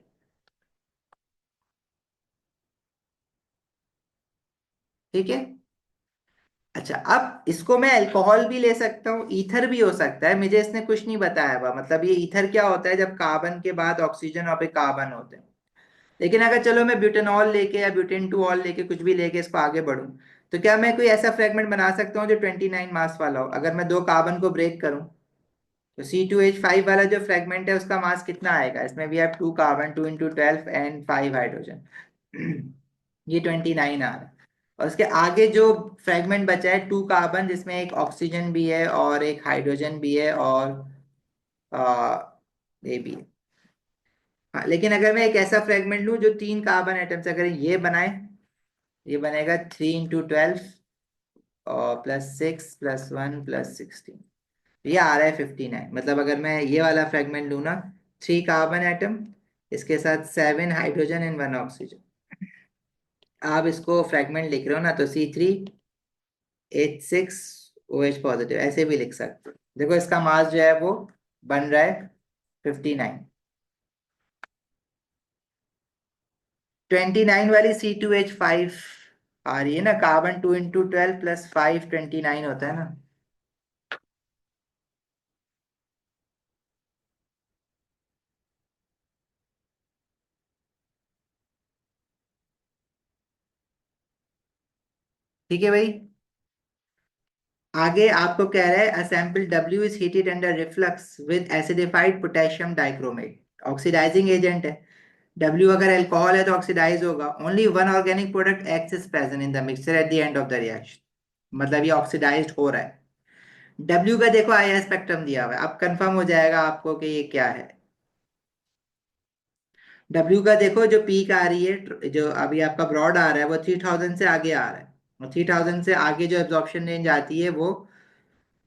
ठीक है। अच्छा, अब इसको मैं अल्कोहल भी ले सकता हूँ, ईथर भी हो सकता है। मुझे इसने कुछ नहीं बताया हुआ, मतलब ये ईथर क्या होता है जब कार्बन के बाद ऑक्सीजन और फिर कार्बन होते हैं। लेकिन अगर चलो मैं ब्यूटेनॉल लेके या ब्यूटेन 2 ऑल लेके कुछ भी लेके इसको आगे बढ़ूं, तो क्या मैं कोई ऐसा फ्रेगमेंट बना सकता हूँ जो 29 मास वाला हो? अगर मैं दो कार्बन को ब्रेक करूं, तो C2H5 वाला जो फ्रेगमेंट है उसका मास कितना आएगा? इसमें we have 2 carbon, 2 × 12 and 5 hydrogen. ये 29 आ रहा है। और उसके आगे जो फ्रेगमेंट बचा है 2 कार्बन, जिसमें एक ऑक्सीजन भी है और एक हाइड्रोजन भी है और ये भी है। हाँ, लेकिन अगर मैं एक ऐसा फ्रेगमेंट लूं जो 3 कार्बन एटम से अगर ये बनाए, ये बनेगा 3 × 12 और +6 + 1 + 16। ये आ रहा है 59। मतलब अगर मैं ये वाला फ्रेगमेंट लूँ ना, 3 कार्बन एटम, इसके साथ 7 हाइड्रोजन एंड 1 ऑक्सीजन, आप इसको फ्रेगमेंट लिख रहे हो ना, तो C3H6OH पॉजिटिव ऐसे भी लिख सकते हो। देखो इसका मास जो है वो बन रहा है 59। 29 वाली C2H5 आ रही है ना, कार्बन 2 × 12 + 5 29 होता है ना। ठीक है भाई। आगे आपको कह रहा है a sample W is heated under reflux with acidified potassium dichromate. Oxidising agent है। W अगर अल्कोहल है तो ऑक्सीडाइज होगा। Only one organic product X is present in the mixture at the end of the reaction. मतलब ये oxidised हो रहा है। W का देखो आईआर स्पेक्ट्रम दिया हुआ है, अब कंफर्म हो जाएगा आपको कि ये क्या है। W का देखो जो पीक आ रही है, जो अभी आपका ब्रॉड आ रहा है, वो 3000 से आगे आ रहा है। और 3000 से आगे जो एब्जॉर्प्शन रेंज आती है वो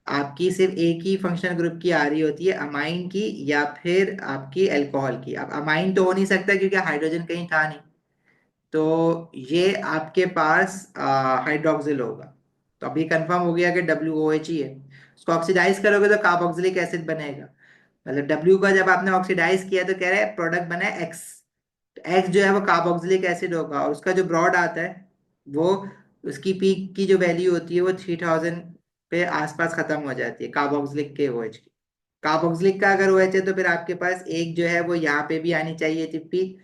आपकी सिर्फ एक ही फंक्शनल ग्रुप की आ रही होती है, अमाइन की या फिर आपकी अल्कोहल की। अब अमाइन तो हो नहीं सकता क्योंकि हाइड्रोजन कहीं था नहीं, तो ये आपके पास हाइड्रोक्सिल होगा। तो अभी कंफर्म हो गया कि WOH ही है। उसको ऑक्सीडाइज करोगे तो कार्बोक्सिलिक एसिड बनेगा। मतलब W का जब आपने ऑक्सीडाइज किया तो कह रहे हैं प्रोडक्ट बना है X। एक्स जो है वो कार्बोक्सिलिक एसिड होगा, और उसका जो ब्रॉड आता है वो, उसकी पीक की जो वैल्यू होती है वो 3000 पे आसपास खत्म हो जाती है कार्बोक्सिलिक के OH की। कार्बोक्सिलिक का अगर OH है तो फिर आपके पास एक जो है वो यहाँ पे भी आनी चाहिए थी peak,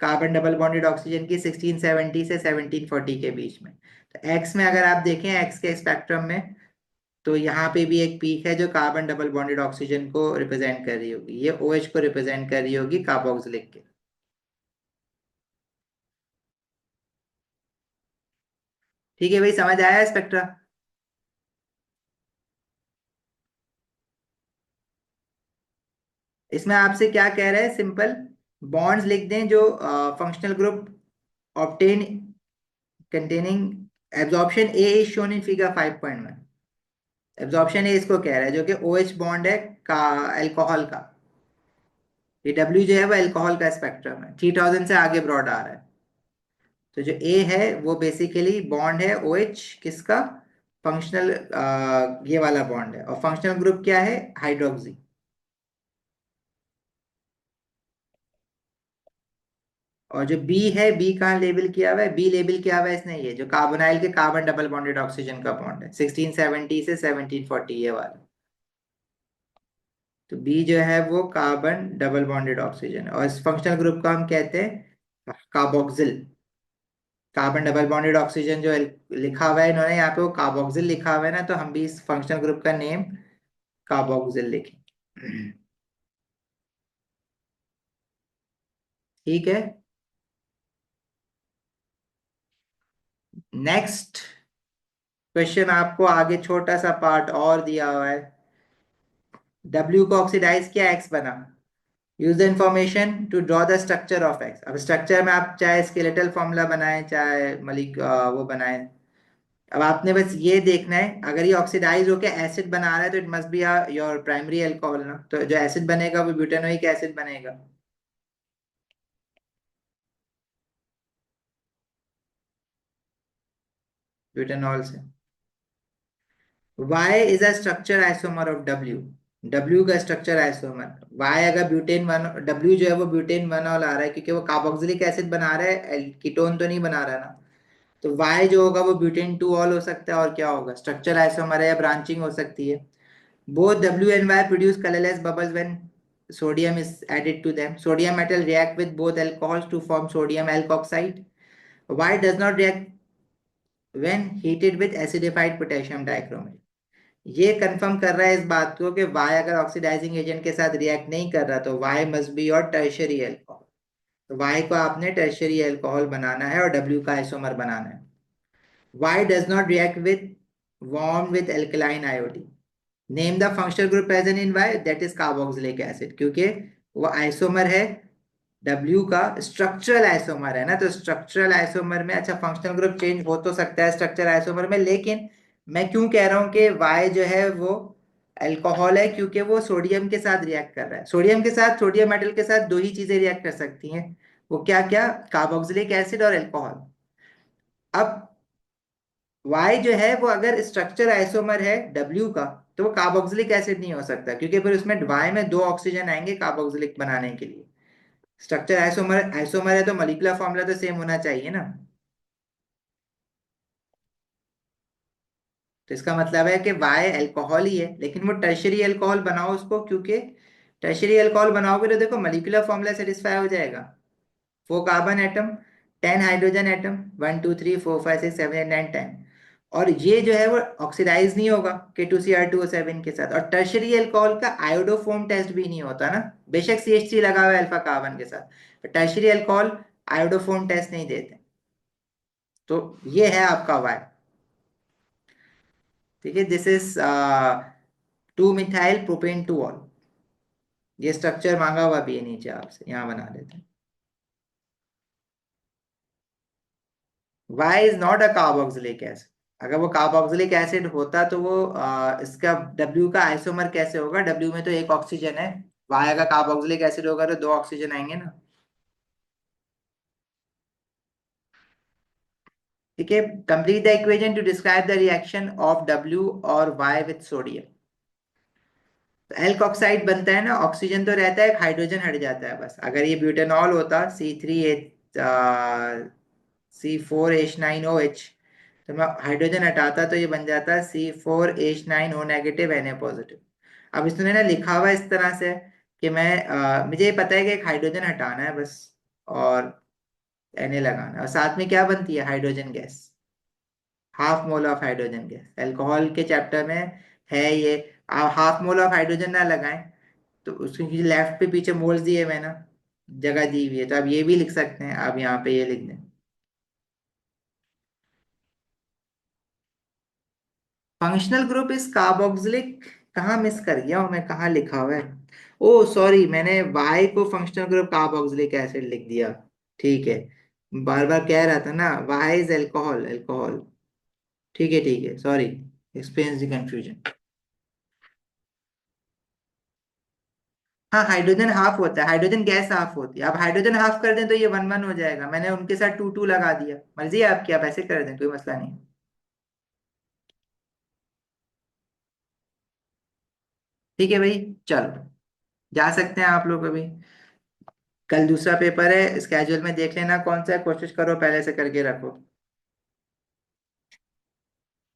carbon double bonded oxygen की 1670 से 1740 के बीच में। तो एक्स में अगर आप देखें, एक्स के स्पेक्ट्रम में, तो यहाँ पे भी एक पीक है जो कार्बन डबल बॉन्डेड ऑक्सीजन को रिप्रेजेंट कर रही होगी, ये OH को रिप्रेजेंट कर रही होगी कार्बोक्सिलिक के। ठीक है भाई, समझ आया स्पेक्ट्रा? इसमें आपसे क्या कह रहा है, सिंपल बॉन्ड्स लिख दें जो functional group obtain containing absorption A is shown in figure 5.1। Absorption A इसको कह रहा है जो कि OH बॉन्ड है का अल्कोहल का। ये W जो है वो अल्कोहल का स्पेक्ट्रम है, 3000 से आगे ब्रॉड आ रहा है। तो जो ए है वो बेसिकली बॉन्ड है OH किसका, फंक्शनल, ये वाला बॉन्ड है, और फंक्शनल ग्रुप क्या है, हाइड्रोक्सी। और जो बी है, बी कहाँ लेबल किया हुआ है? बी लेबल किया हुआ है इसने, ये जो कार्बोनाइल के कार्बन डबल बॉन्डेड ऑक्सीजन का बॉन्ड है 1670 से 1740, ये वाला। तो बी जो है वो कार्बन डबल बॉन्डेड ऑक्सीजन है, और इस फंक्शनल ग्रुप को हम कहते हैं carboxyl. Carbon double bonded oxygen जो लिखा हुआ है इन्होंने यहाँ पे वो कार्बोक्सिल लिखा हुआ है ना, तो हम भी इस फंक्शनल ग्रुप का नेम कार्बोक्सिल लिखें। ठीक है। नेक्स्ट क्वेश्चन आपको आगे छोटा सा पार्ट और दिया हुआ है। W को ऑक्सीडाइज किया, X बना। Use the information to draw the structure of X। अब स्ट्रक्चर में आप चाहे स्केलेटल फॉर्मूला बनाएं, चाहे वो बनाएं। अब आपने बस ये देखना है, अगर ये ऑक्सीडाइज होकर एसिड बना रहा है तो it must be your primary alcohol ना, तो जो एसिड बनेगा वो ब्यूटेनोइक एसिड बनेगा। ब्यूटेनॉल से। Y is a structure isomer of W। W का स्ट्रक्चर आइसोमर Y, अगर ब्यूटेन वन, W जो है वो ब्यूटेन वन ऑल आ रहा है क्योंकि वो कार्बोक्सिलिक एसिड बना रहा है, कीटोन तो नहीं बना रहा ना। तो Y जो होगा वो ब्यूटेन टू ऑल हो सकता है, और क्या होगा, स्ट्रक्चर आइसोमर है या ब्रांचिंग हो सकती है। Both W and Y produce colorless bubbles when sodium is added to them. Sodium metal react with both alcohols to form sodium alkoxide. Y does not react when heated with acidified potassium dichromate. ये confirm कर रहा है इस बात को कि Y अगर oxidising agent के साथ रिएक्ट नहीं कर रहा तो Y must be your tertiary alcohol. तो Y को आपने टर्शियरी अल्कोहल बनाना है और W का आइसोमर बनाना है। Y does not react with warm with alkaline iodine. Name the functional group present in Y, that is carboxylic acid, क्योंकि वो isomer है W का, स्ट्रक्चरल आइसोमर है ना, तो स्ट्रक्चरल आइसोमर में अच्छा फंक्शनल ग्रुप चेंज हो तो सकता है स्ट्रक्चर आइसोमर में, लेकिन मैं क्यों कह रहा हूं कि Y जो है वो अल्कोहल है, क्योंकि वो सोडियम के साथ रिएक्ट कर रहा है। सोडियम के साथ, सोडियम मेटल के साथ दो ही चीजें रिएक्ट कर सकती हैं, वो क्या क्या, कार्बोक्सिलिक एसिड और अल्कोहल। अब Y जो है वो अगर स्ट्रक्चर आइसोमर है W का, तो वो कार्बोक्सिलिक एसिड नहीं हो सकता, क्योंकि फिर उसमें Y में दो ऑक्सीजन आएंगे कार्बोक्सिलिक बनाने के लिए। स्ट्रक्चर आइसोमर आइसोमर है तो मॉलिक्यूलर फॉर्मूला तो सेम होना चाहिए ना। तो इसका मतलब है कि Y अल्कोहल ही है, लेकिन वो टर्शरी अल्कोहल बनाओ उसको, क्योंकि टर्शरी अल्कोहल बनाओगे तो देखो मॉलिक्यूलर फॉर्मूला सेटिस्फाई हो जाएगा। 4 कार्बन एटम, 10 हाइड्रोजन एटम, 1 2 3 4 5 6 7 8 9 10। और ये जो है वो ऑक्सीडाइज नहीं होगा K2Cr2O7 के साथ, और टर्शरी अल्कोहल का आयोडोफोम टेस्ट भी नहीं होता ना। बेशक CH3 लगा हुआ है अल्फा कार्बन के साथ, टर्शरी अल्कोहल आयोडोफोम टेस्ट नहीं देते। तो ये है आपका वाई। ठीक है, this is 2 methyl propane 2 all. ये स्ट्रक्चर मांगा हुआ भी है नीचे आपसे, यहाँ बना देते हैं। Y is not a carboxylic acid. अगर वो कार्बोक्सिलिक एसिड होता तो वो इसका W का आइसोमर कैसे होगा, W में तो एक ऑक्सीजन है। Y अगर कार्बोक्सिलिक एसिड होगा तो दो ऑक्सीजन आएंगे ना। ठीक है, complete the equation to describe the reaction of W और Y विद सोडियम। एल्कोक्साइड बनता है ना, ऑक्सीजन तो रहता है, हाइड्रोजन हट जाता है बस। अगर ये ब्यूटेनॉल होता C3H4H9OH, तो मैं हाइड्रोजन हटाता तो ये बन जाता C4H9O नेगेटिव Na पॉजिटिव। अब इसने ना लिखा हुआ इस तरह से कि मैं मुझे ये पता है कि एक हाइड्रोजन हटाना है बस, और Na लगाना है, और साथ में क्या बनती है, hydrogen gas. Half mole of hydrogen gas alcohol के चैप्टर में है ये। आप हाफ मोल ऑफ हाइड्रोजन ना लगाएं तो उसके लेफ्ट पे पीछे मोल्स दिए हुए ना, जगह दी हुई है, तो आप ये भी लिख सकते हैं, आप यहाँ पे ये लिख दें। फंक्शनल ग्रुप इज कार्बोक्सिलिक, कहाँ मिस कर गया हूँ मैं, कहाँ लिखा हुआ है। ओ सॉरी, मैंने वाई को फंक्शनल ग्रुप कार्बोक्सिलिक एसिड लिख दिया। ठीक है, बार बार कह रहा था ना, वाई इज अल्कोहल, अल्कोहल। ठीक है, सॉरी, एक्सपीरियंस द कंफ्यूजन। हाँ, हाइड्रोजन हाफ होता है, हाइड्रोजन गैस हाफ होती है। आप हाइड्रोजन हाफ कर दें तो ये 1 1 हो जाएगा, मैंने उनके साथ 2 2 लगा दिया, मर्जी है आपकी, आप ऐसे कर दें, कोई मसला नहीं। ठीक है भाई, चलो जा सकते हैं आप लोग अभी। कल दूसरा पेपर है, स्केड्यूल में देख लेना कौन सा है, कोशिश करो पहले से करके रखो।